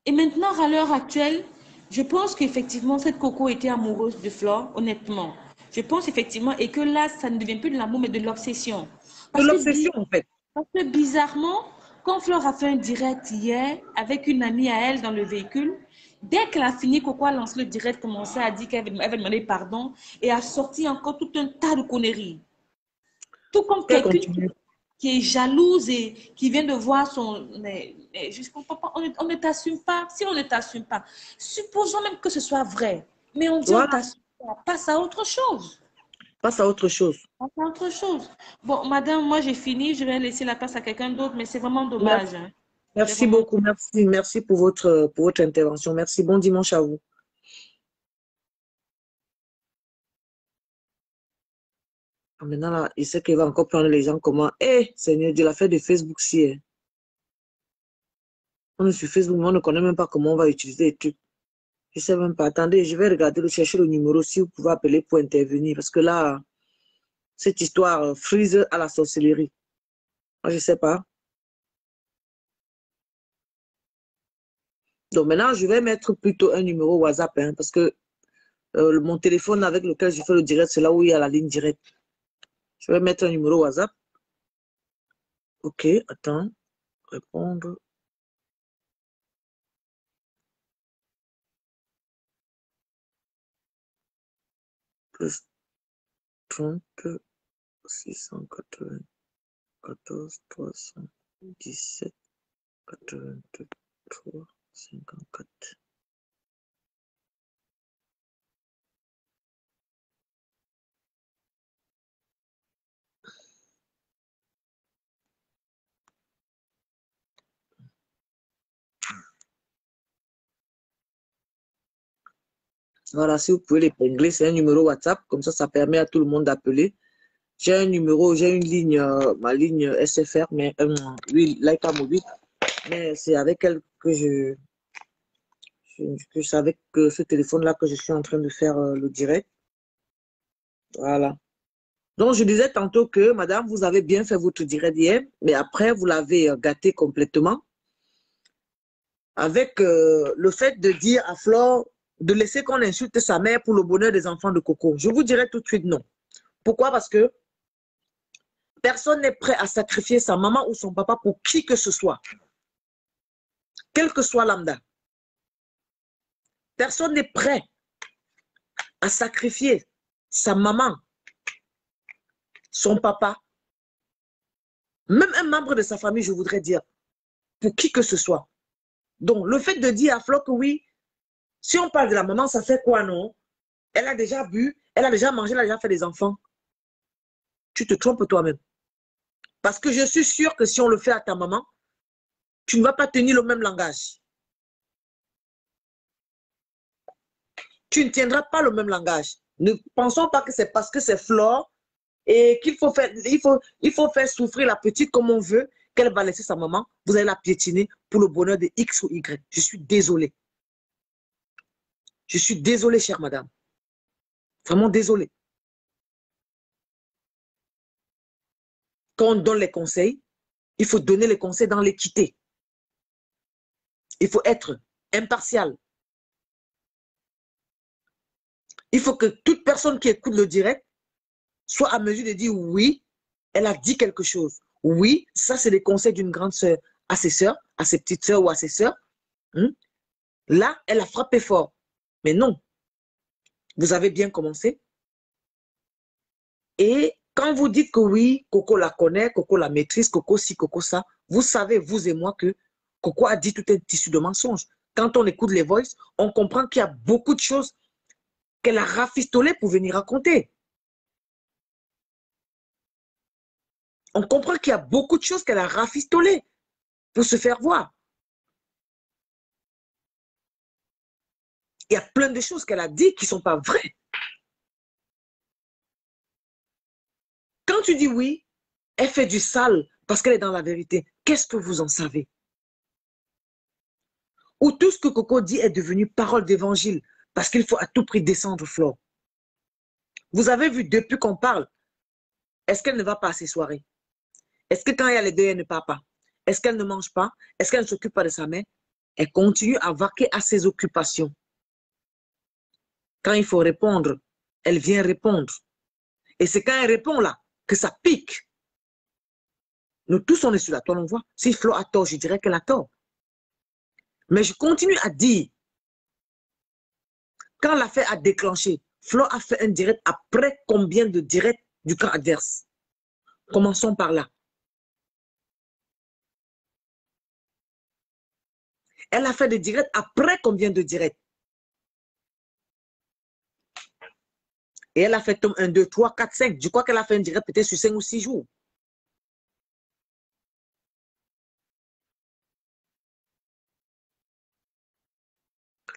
Et maintenant, à l'heure actuelle, je pense qu'effectivement, cette Coco était amoureuse de Flore, honnêtement. Je pense effectivement, et que là, ça ne devient plus de l'amour, mais de l'obsession.
De
Parce que,
l'obsession, en fait.
parce que bizarrement, quand Flore a fait un direct hier avec une amie à elle dans le véhicule, dès qu'elle a fini, Coco a lancé le direct, commencé à dire qu'elle avait demandé pardon et a sorti encore tout un tas de conneries. Tout comme
Qu'elle
quelqu'un
continue.
qui est jalouse et qui vient de voir son... Mais je comprends pas, on ne t'assume pas. Si on ne t'assume pas, supposons même que ce soit vrai, mais on dit on
Voilà.
t'assume pas, passe à autre chose.
Passe à autre chose.
Passe à autre chose. Bon, madame, moi j'ai fini, je vais laisser la place à quelqu'un d'autre, mais c'est vraiment
Merci.
dommage. Hein. C'est
Merci
vraiment...
beaucoup. Merci. Merci pour votre intervention. Merci. Bon dimanche à vous. Ah, maintenant, là, il sait qu'il va encore prendre les gens comment. Eh, Seigneur Dieu, l'affaire de Facebook, si. On est sur Facebook, mais on ne connaît même pas comment on va utiliser les trucs. Je ne sais même pas. Attendez, je vais regarder, chercher le numéro si vous pouvez appeler pour intervenir. Parce que là, cette histoire frise à la sorcellerie. Moi, je ne sais pas. Donc maintenant, je vais mettre plutôt un numéro WhatsApp. Hein, parce que mon téléphone avec lequel je fais le direct, c'est là où il y a la ligne directe. Je vais mettre un numéro WhatsApp. Ok, attends. Répondre. Plus 30 694 317 83 54. Voilà, si vous pouvez l'épingler, c'est un numéro WhatsApp. Comme ça permet à tout le monde d'appeler. J'ai un numéro, j'ai une ligne, ma ligne SFR, mais oui, Laika Mobile. Mais c'est avec elle que c'est avec ce téléphone-là que je suis en train de faire le direct. Voilà. Donc, je disais tantôt que, madame, vous avez bien fait votre direct hier, mais après, vous l'avez gâté complètement avec le fait de dire à Flore de laisser qu'on insulte sa mère pour le bonheur des enfants de Coco. Je vous dirais tout de suite non. Pourquoi? Parce que personne n'est prêt à sacrifier sa maman ou son papa pour qui que ce soit, quel que soit lambda. Personne n'est prêt à sacrifier sa maman, son papa, même un membre de sa famille, je voudrais dire, pour qui que ce soit. Donc, le fait de dire à Flo que oui, si on parle de la maman, ça fait quoi, non? Elle a déjà bu, elle a déjà mangé, elle a déjà fait des enfants. Tu te trompes toi-même. Parce que je suis sûre que si on le fait à ta maman, tu ne vas pas tenir le même langage. Tu ne tiendras pas le même langage. Ne pensons pas que c'est parce que c'est Flore et qu'il faut faire, il faut faire souffrir la petite comme on veut, qu'elle va laisser sa maman. Vous allez la piétiner pour le bonheur de X ou Y. Je suis désolée. Je suis désolée, chère madame. Vraiment désolée. Quand on donne les conseils, il faut donner les conseils dans l'équité. Il faut être impartial. Il faut que toute personne qui écoute le direct soit à mesure de dire oui, elle a dit quelque chose. Oui, ça c'est les conseils d'une grande sœur à ses sœurs, à ses petites sœurs ou à ses sœurs. Là, elle a frappé fort. Mais non, vous avez bien commencé. Et quand vous dites que oui, Coco la connaît, Coco la maîtrise, Coco ci, Coco ça, vous savez, vous et moi, que Coco a dit tout un tissu de mensonges. Quand on écoute les voices, on comprend qu'il y a beaucoup de choses qu'elle a rafistolées pour venir raconter. On comprend qu'il y a beaucoup de choses qu'elle a rafistolées pour se faire voir. Il y a plein de choses qu'elle a dit qui ne sont pas vraies. Quand tu dis oui, elle fait du sale parce qu'elle est dans la vérité. Qu'est-ce que vous en savez? Ou tout ce que Coco dit est devenu parole d'évangile parce qu'il faut à tout prix descendre Flore. Vous avez vu, depuis qu'on parle, est-ce qu'elle ne va pas à ses soirées? Est-ce que quand il y a les deux, elle ne part pas? Est-ce qu'elle ne mange pas? Est-ce qu'elle ne s'occupe pas de sa mère? Elle continue à vaquer à ses occupations. Quand il faut répondre, elle vient répondre. Et c'est quand elle répond là que ça pique. Nous tous, on est sur la toile, on voit. Si Flo a tort, je dirais qu'elle a tort. Mais je continue à dire, quand l'affaire a déclenché, Flo a fait un direct après combien de directs du camp adverse? Commençons par là. Elle a fait des directs après combien de directs? Et elle a fait tome 1, 2, 3, 4, 5. Je crois qu'elle a fait un direct peut-être sur 5 ou 6 jours.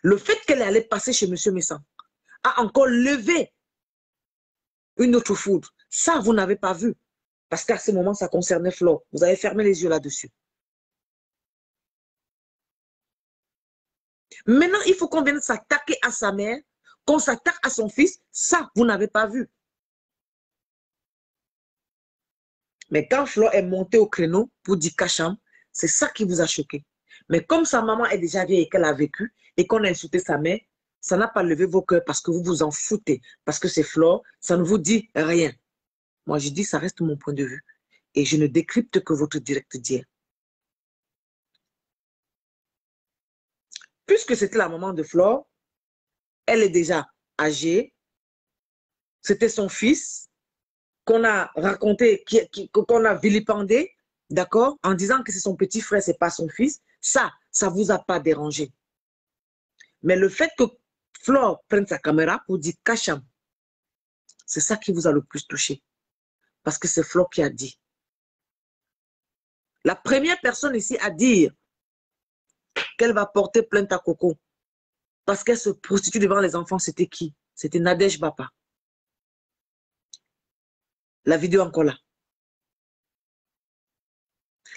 Le fait qu'elle est allée passer chez M. Messan a encore levé une autre foudre. Ça, vous n'avez pas vu. Parce qu'à ce moment, ça concernait Flore. Vous avez fermé les yeux là-dessus. Maintenant, il faut qu'on vienne s'attaquer à sa mère, qu'on s'attaque à son fils. Ça, vous n'avez pas vu. Mais quand Flore est montée au créneau pour dire Kacham, c'est ça qui vous a choqué. Mais comme sa maman est déjà vieille et qu'elle a vécu et qu'on a insulté sa mère, ça n'a pas levé vos cœurs parce que vous vous en foutez. Parce que c'est Flore, ça ne vous dit rien. Moi, je dis, ça reste mon point de vue. Et je ne décrypte que votre direct d'hier. Puisque c'était la maman de Flore, elle est déjà âgée, c'était son fils qu'on a raconté, qu'on a vilipendé, d'accord, en disant que c'est son petit frère, c'est pas son fils. Ça vous a pas dérangé. Mais le fait que Flore prenne sa caméra pour dire Kacham, c'est ça qui vous a le plus touché. Parce que c'est Flore qui a dit. La première personne ici à dire qu'elle va porter plainte à Coco, parce qu'elle se prostitue devant les enfants, c'était qui? C'était Nadège Bapa. La vidéo encore là.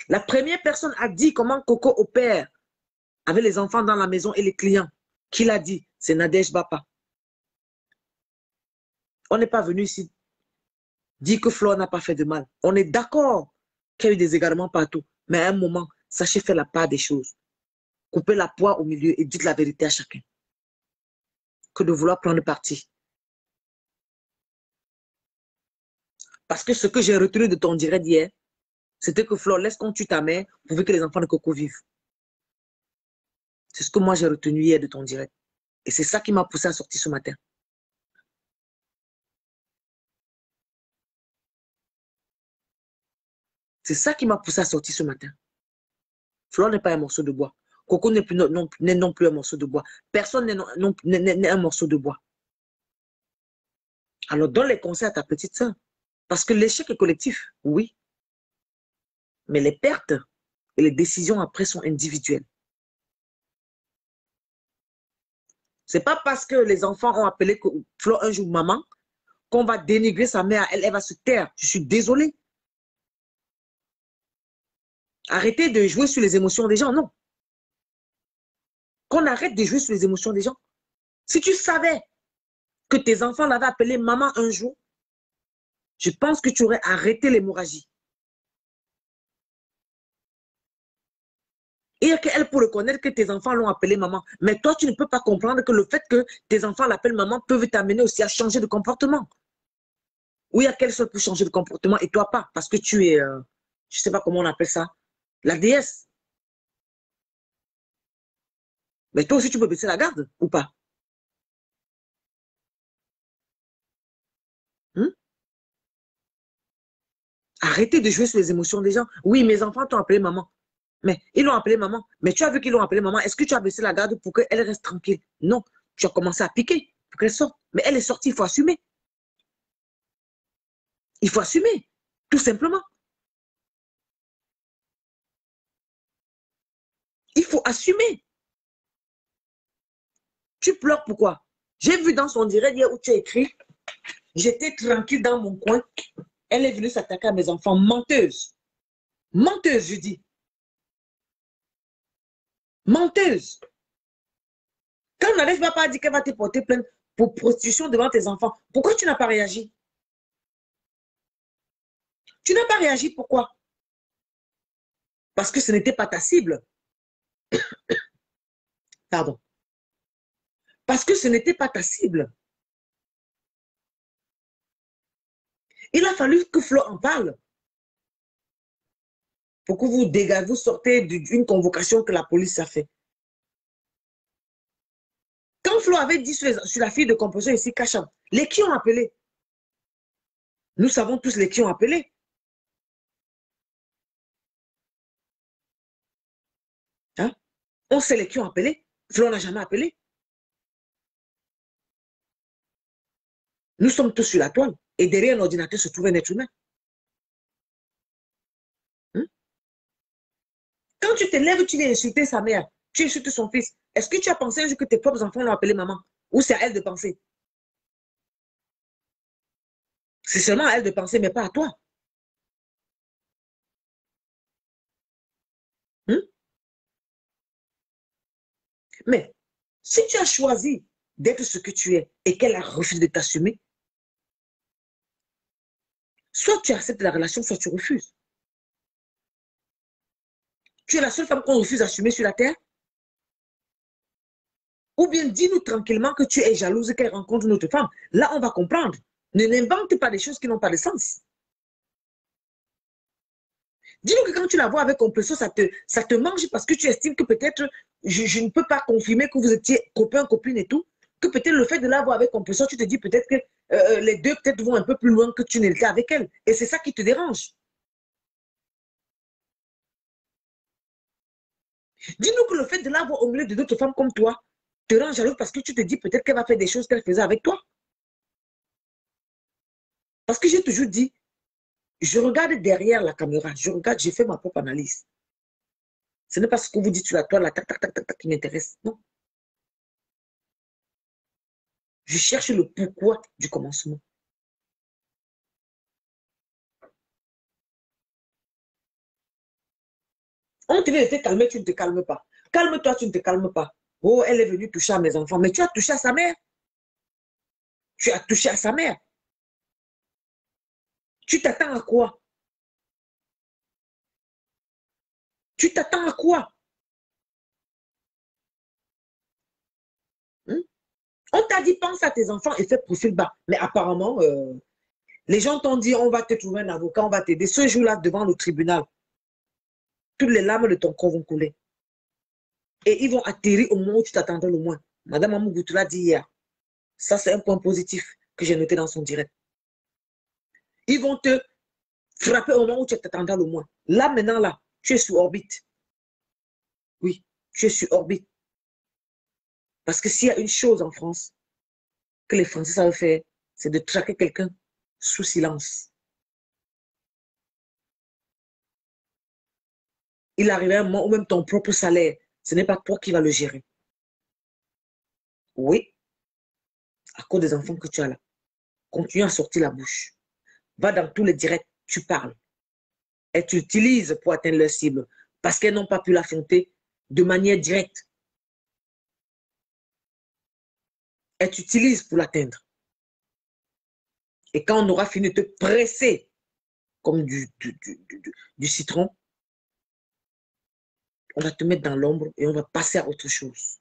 La première personne a dit comment Coco opère avec les enfants dans la maison et les clients. Qui l'a dit? C'est Nadège Bapa. On n'est pas venu ici dire que Flore n'a pas fait de mal. On est d'accord qu'il y a eu des égarements partout. Mais à un moment, sachez faire la part des choses. Coupez la poire au milieu et dites la vérité à chacun. Que de vouloir prendre parti. Parce que ce que j'ai retenu de ton direct d'hier, c'était que Flore, laisse qu'on tue ta mère pour que les enfants de Coco vivent. C'est ce que moi j'ai retenu hier de ton direct. Et c'est ça qui m'a poussé à sortir ce matin. C'est ça qui m'a poussé à sortir ce matin. Flore n'est pas un morceau de bois. Coco n'est non plus un morceau de bois. Personne n'est un morceau de bois. Alors donne les conseils à ta petite sœur. Parce que l'échec est collectif, oui. Mais les pertes et les décisions après sont individuelles. C'est pas parce que les enfants ont appelé Flore un jour maman qu'on va dénigrer sa mère. Elle va se taire. Je suis désolée. Arrêtez de jouer sur les émotions des gens, non. Qu'on arrête de jouer sur les émotions des gens. Si tu savais que tes enfants l'avaient appelé maman un jour, je pense que tu aurais arrêté l'hémorragie. Il n'y a qu'elle pour reconnaître que tes enfants l'ont appelé maman. Mais toi, tu ne peux pas comprendre que le fait que tes enfants l'appellent maman peut t'amener aussi à changer de comportement. Ou il y a qu'elle seule pour changer de comportement et toi pas. Parce que tu es, je ne sais pas comment on appelle ça, la déesse. Mais toi aussi, tu peux baisser la garde ou pas? Hmm? Arrêtez de jouer sur les émotions des gens. Oui, mes enfants t'ont appelé maman. Mais ils l'ont appelé maman. Mais tu as vu qu'ils l'ont appelé maman. Est-ce que tu as baissé la garde pour qu'elle reste tranquille? Non. Tu as commencé à piquer pour qu'elle sorte. Mais elle est sortie, il faut assumer. Il faut assumer. Tout simplement. Il faut assumer. Tu pleures pourquoi? J'ai vu dans son direct hier où tu as écrit, j'étais tranquille dans mon coin. Elle est venue s'attaquer à mes enfants. Menteuse. Menteuse, je dis. Menteuse. Quand Nadège Bapa a dit qu'elle va te porter plainte pour prostitution devant tes enfants, pourquoi tu n'as pas réagi? Tu n'as pas réagi, pourquoi? Parce que ce n'était pas ta cible. Pardon. Parce que ce n'était pas ta cible. Il a fallu que Flore en parle. Pour que vous dégagez, vous sortez d'une convocation que la police a fait. Quand Flore avait dit sur la fille de composition ici, Cacham, les qui ont appelé? Nous savons tous les qui ont appelé. Hein? On sait les qui ont appelé. Flore n'a jamais appelé. Nous sommes tous sur la toile. Et derrière l'ordinateur se trouve un être humain. Hein? Quand tu te lèves, tu viens insulter sa mère. Tu insultes son fils. Est-ce que tu as pensé un jour que tes propres enfants l'ont appelé maman? Ou c'est à elle de penser? C'est seulement à elle de penser, mais pas à toi. Hein? Mais si tu as choisi d'être ce que tu es et qu'elle a refusé de t'assumer, soit tu acceptes la relation, soit tu refuses. Tu es la seule femme qu'on refuse d'assumer sur la terre? Ou bien dis-nous tranquillement que tu es jalouse qu'elle rencontre une autre femme. Là, on va comprendre. Ne n'invente pas des choses qui n'ont pas de sens. Dis-nous que quand tu la vois avec compression, ça te mange parce que tu estimes que peut-être, je ne peux pas confirmer que vous étiez copain, copine et tout, que peut-être le fait de la voir avec compression, tu te dis peut-être que les deux peut-être vont un peu plus loin que tu n'étais avec elle. Et c'est ça qui te dérange. Dis-nous que le fait de la voir au milieu de d'autres femmes comme toi te rend jalouse parce que tu te dis peut-être qu'elle va faire des choses qu'elle faisait avec toi. Parce que j'ai toujours dit, je regarde derrière la caméra, je regarde, j'ai fait ma propre analyse. Ce n'est pas ce que vous dites sur la toile, la tac, tac, tac, tac, tac, qui m'intéresse. Non. Je cherche le pourquoi du commencement. On te dit de te calmer, tu ne te calmes pas. Calme-toi, tu ne te calmes pas. Oh, elle est venue toucher à mes enfants. Mais tu as touché à sa mère. Tu as touché à sa mère. Tu t'attends à quoi? Tu t'attends à quoi? Hmm? On t'a dit, pense à tes enfants et fais profil bas. Mais apparemment, les gens t'ont dit, on va te trouver un avocat, on va t'aider. Ce jour-là, devant le tribunal, toutes les larmes de ton corps vont couler. Et ils vont atterrir au moment où tu t'attendais le moins. Madame Amougou te l'a dit hier. Ça, c'est un point positif que j'ai noté dans son direct. Ils vont te frapper au moment où tu t'attendais le moins. Là, maintenant, là, tu es sur orbite. Oui, tu es sur orbite. Parce que s'il y a une chose en France que les Français savent faire, c'est de traquer quelqu'un sous silence. Il arrive un moment où même ton propre salaire, ce n'est pas toi qui vas le gérer. Oui, à cause des enfants que tu as là. Continue à sortir la bouche. Va dans tous les directs, tu parles. Et tu utilises pour atteindre leur cible. Parce qu'elles n'ont pas pu l'affronter de manière directe. Et tu utilises pour l'atteindre. Et quand on aura fini de te presser comme du citron, on va te mettre dans l'ombre et on va passer à autre chose.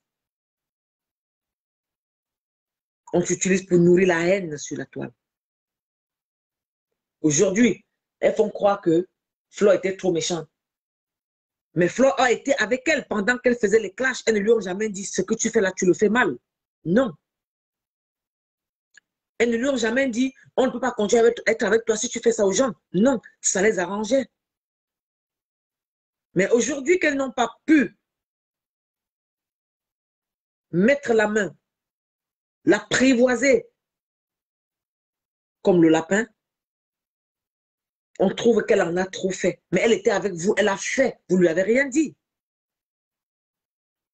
On t'utilise pour nourrir la haine sur la toile. Aujourd'hui, elles font croire que Flo était trop méchante. Mais Flo a été avec elle pendant qu'elle faisait les clashs. Elles ne lui ont jamais dit, ce que tu fais là, tu le fais mal. Non. Elles ne lui ont jamais dit, on ne peut pas continuer à être avec toi si tu fais ça aux gens. Non, ça les arrangeait. Mais aujourd'hui qu'elles n'ont pas pu mettre la main, l'apprivoiser comme le lapin, on trouve qu'elle en a trop fait. Mais elle était avec vous, elle a fait. Vous ne lui avez rien dit.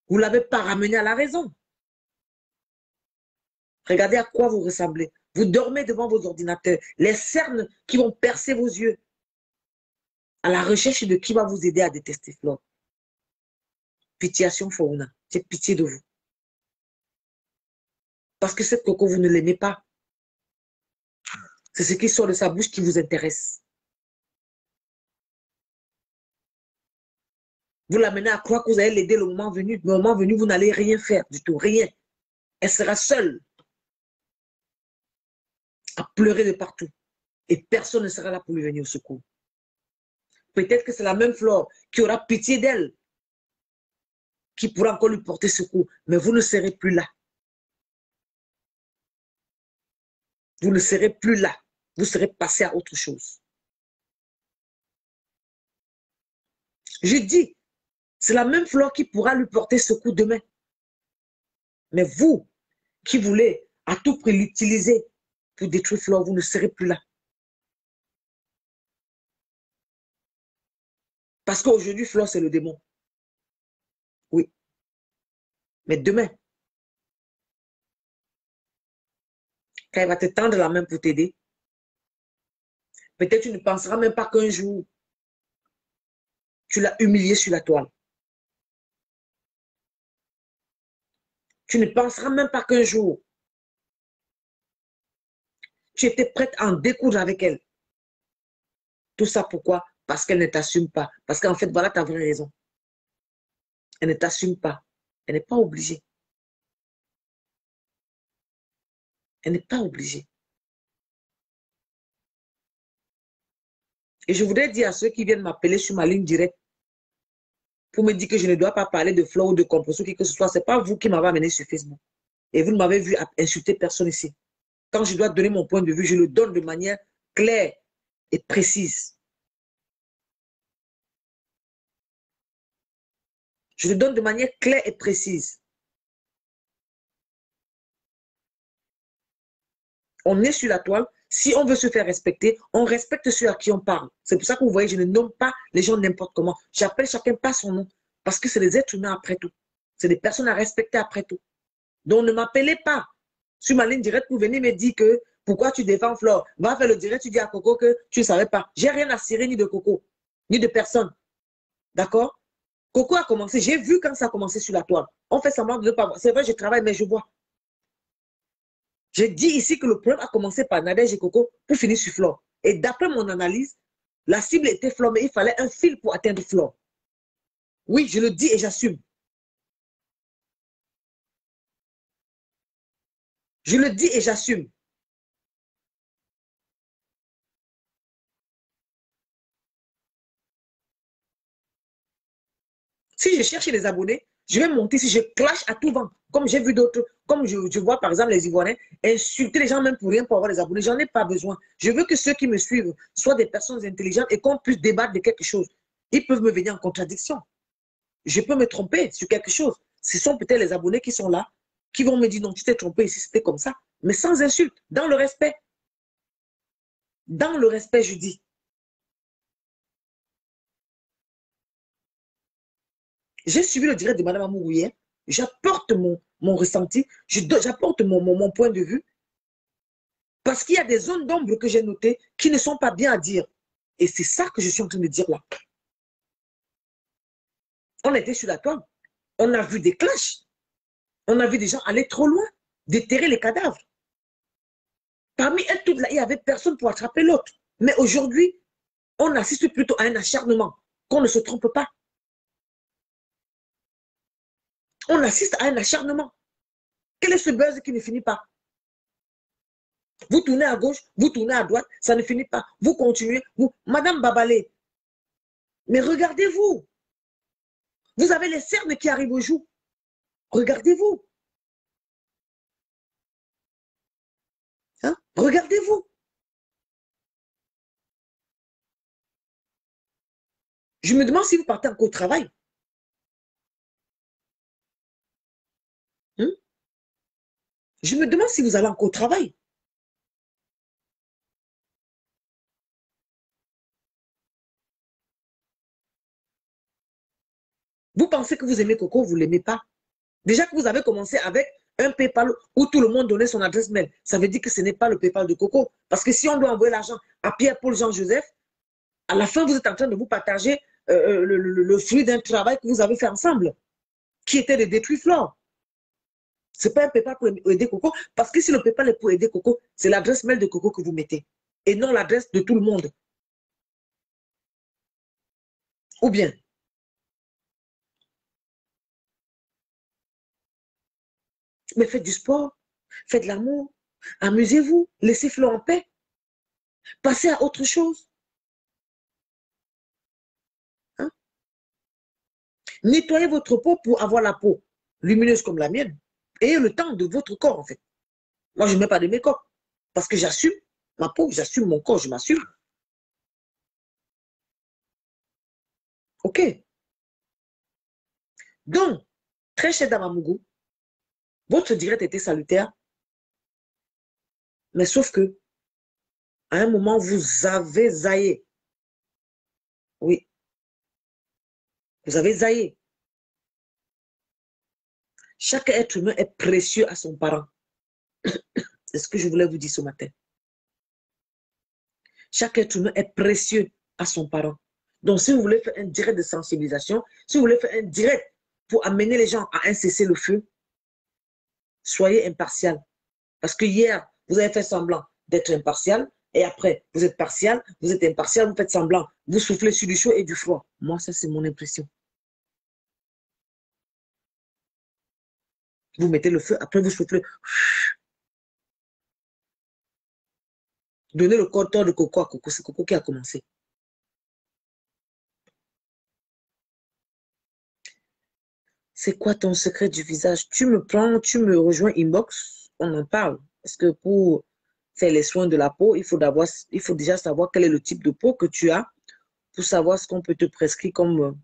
Vous ne l'avez pas ramené à la raison. Regardez à quoi vous ressemblez. Vous dormez devant vos ordinateurs. Les cernes qui vont percer vos yeux. À la recherche de qui va vous aider à détester Flo. Pitiation Fauna. J'ai pitié de vous. Parce que cette coco, vous ne l'aimez pas. C'est ce qui sort de sa bouche qui vous intéresse. Vous l'amenez à croire que vous allez l'aider le moment venu. Le moment venu, vous n'allez rien faire du tout. Rien. Elle sera seule. À pleurer de partout. Et personne ne sera là pour lui venir au secours. Peut-être que c'est la même Flore qui aura pitié d'elle, qui pourra encore lui porter secours. Mais vous ne serez plus là. Vous ne serez plus là. Vous serez passé à autre chose. Je dis, c'est la même Flore qui pourra lui porter secours demain. Mais vous, qui voulez à tout prix l'utiliser pour détruire Flore, vous ne serez plus là. Parce qu'aujourd'hui, Flore, c'est le démon. Oui. Mais demain, quand elle va te tendre la main pour t'aider, peut-être tu ne penseras même pas qu'un jour, tu l'as humilié sur la toile. Tu ne penseras même pas qu'un jour, tu étais prête à en découdre avec elle. Tout ça pourquoi? Parce qu'elle ne t'assume pas. Parce qu'en fait, voilà ta vraie raison. Elle ne t'assume pas. Elle n'est pas obligée. Elle n'est pas obligée. Et je voudrais dire à ceux qui viennent m'appeler sur ma ligne directe pour me dire que je ne dois pas parler de Flo ou de compression, qui que ce soit. Ce n'est pas vous qui m'avez amené sur Facebook. Et vous ne m'avez vu insulter personne ici. Quand je dois donner mon point de vue, je le donne de manière claire et précise. Je le donne de manière claire et précise. On est sur la toile. Si on veut se faire respecter, on respecte ceux à qui on parle. C'est pour ça que vous voyez, je ne nomme pas les gens n'importe comment. J'appelle chacun par son nom. Parce que c'est des êtres humains après tout. C'est des personnes à respecter après tout. Donc ne m'appelez pas sur ma ligne directe pour venir me dire que pourquoi tu défends Flore. Va faire le direct, tu dis à Coco que tu ne savais pas. J'ai rien à cirer ni de Coco, ni de personne. D'accord? Coco a commencé. J'ai vu quand ça a commencé sur la toile. On fait semblant de ne pas voir. C'est vrai, je travaille, mais je vois. J'ai dit ici que le problème a commencé par Nadège et Coco pour finir sur Flore. Et d'après mon analyse, la cible était Flore, mais il fallait un fil pour atteindre Flore. Oui, je le dis et j'assume. Je le dis et j'assume. Si je cherche les abonnés, je vais monter si je clash à tout vent. Comme j'ai vu d'autres, comme je vois par exemple les Ivoiriens, insulter les gens même pour rien pour avoir des abonnés. J'en ai pas besoin. Je veux que ceux qui me suivent soient des personnes intelligentes et qu'on puisse débattre de quelque chose. Ils peuvent me venir en contradiction. Je peux me tromper sur quelque chose. Ce sont peut-être les abonnés qui sont là, qui vont me dire non, tu t'es trompé ici, c'était comme ça. Mais sans insulte, dans le respect. Dans le respect, je dis. J'ai suivi le direct de Mme Amourou hier. J'apporte mon ressenti, j'apporte mon point de vue. Parce qu'il y a des zones d'ombre que j'ai notées qui ne sont pas bien à dire. Et c'est ça que je suis en train de dire là. On était sur la toile. On a vu des clashs. On a vu des gens aller trop loin, déterrer les cadavres. Parmi elles toutes là, il n'y avait personne pour attraper l'autre. Mais aujourd'hui, on assiste plutôt à un acharnement, qu'on ne se trompe pas. On assiste à un acharnement. Quel est ce buzz qui ne finit pas? Vous tournez à gauche, vous tournez à droite, ça ne finit pas. Vous continuez, vous... Madame Babalé, mais regardez-vous. Vous avez les cernes qui arrivent au jour. Regardez-vous. Hein? Regardez-vous. Je me demande si vous partez encore au travail. Hein? Je me demande si vous allez encore au travail. Vous pensez que vous aimez Coco, vous ne l'aimez pas. Déjà que vous avez commencé avec un PayPal où tout le monde donnait son adresse mail, ça veut dire que ce n'est pas le PayPal de Coco. Parce que si on doit envoyer l'argent à Pierre-Paul Jean-Joseph, à la fin, vous êtes en train de vous partager le fruit d'un travail que vous avez fait ensemble, qui était de détruire Flore. Ce n'est pas un PayPal pour aider Coco, parce que si le PayPal est pour aider Coco, c'est l'adresse mail de Coco que vous mettez, et non l'adresse de tout le monde. Ou bien, mais faites du sport, faites de l'amour, amusez-vous, laissez Flore en paix, passez à autre chose. Hein? Nettoyez votre peau pour avoir la peau lumineuse comme la mienne. Ayez le temps de votre corps, en fait. Moi, je ne mets pas de make-up parce que j'assume ma peau, j'assume mon corps, je m'assume. OK. Donc, très cher Damamougou, votre direct était salutaire, mais sauf que, à un moment, vous avez zaillé. Oui, vous avez zaillé. Chaque être humain est précieux à son parent. C'est ce que je voulais vous dire ce matin. Chaque être humain est précieux à son parent. Donc, si vous voulez faire un direct de sensibilisation, si vous voulez faire un direct pour amener les gens à un cessez-le-feu, soyez impartial. Parce que hier, vous avez fait semblant d'être impartial, et après, vous êtes partial, vous êtes impartial, vous faites semblant, vous soufflez sur du chaud et du froid. Moi, ça, c'est mon impression. Vous mettez le feu, après vous soufflez. Donnez le compteur de Coco à Coco. C'est Coco qui a commencé. C'est quoi ton secret du visage? Tu me prends, tu me rejoins inbox, on en parle. Parce que pour faire les soins de la peau, il faut déjà savoir quel est le type de peau que tu as pour savoir ce qu'on peut te prescrire comme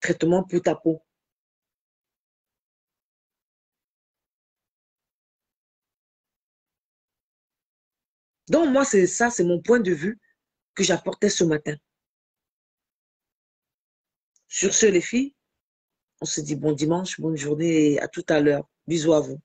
traitement pour ta peau. Donc, moi, c'est ça, c'est mon point de vue que j'apportais ce matin. Sur ce, les filles, on se dit bon dimanche, bonne journée et à tout à l'heure. Bisous à vous.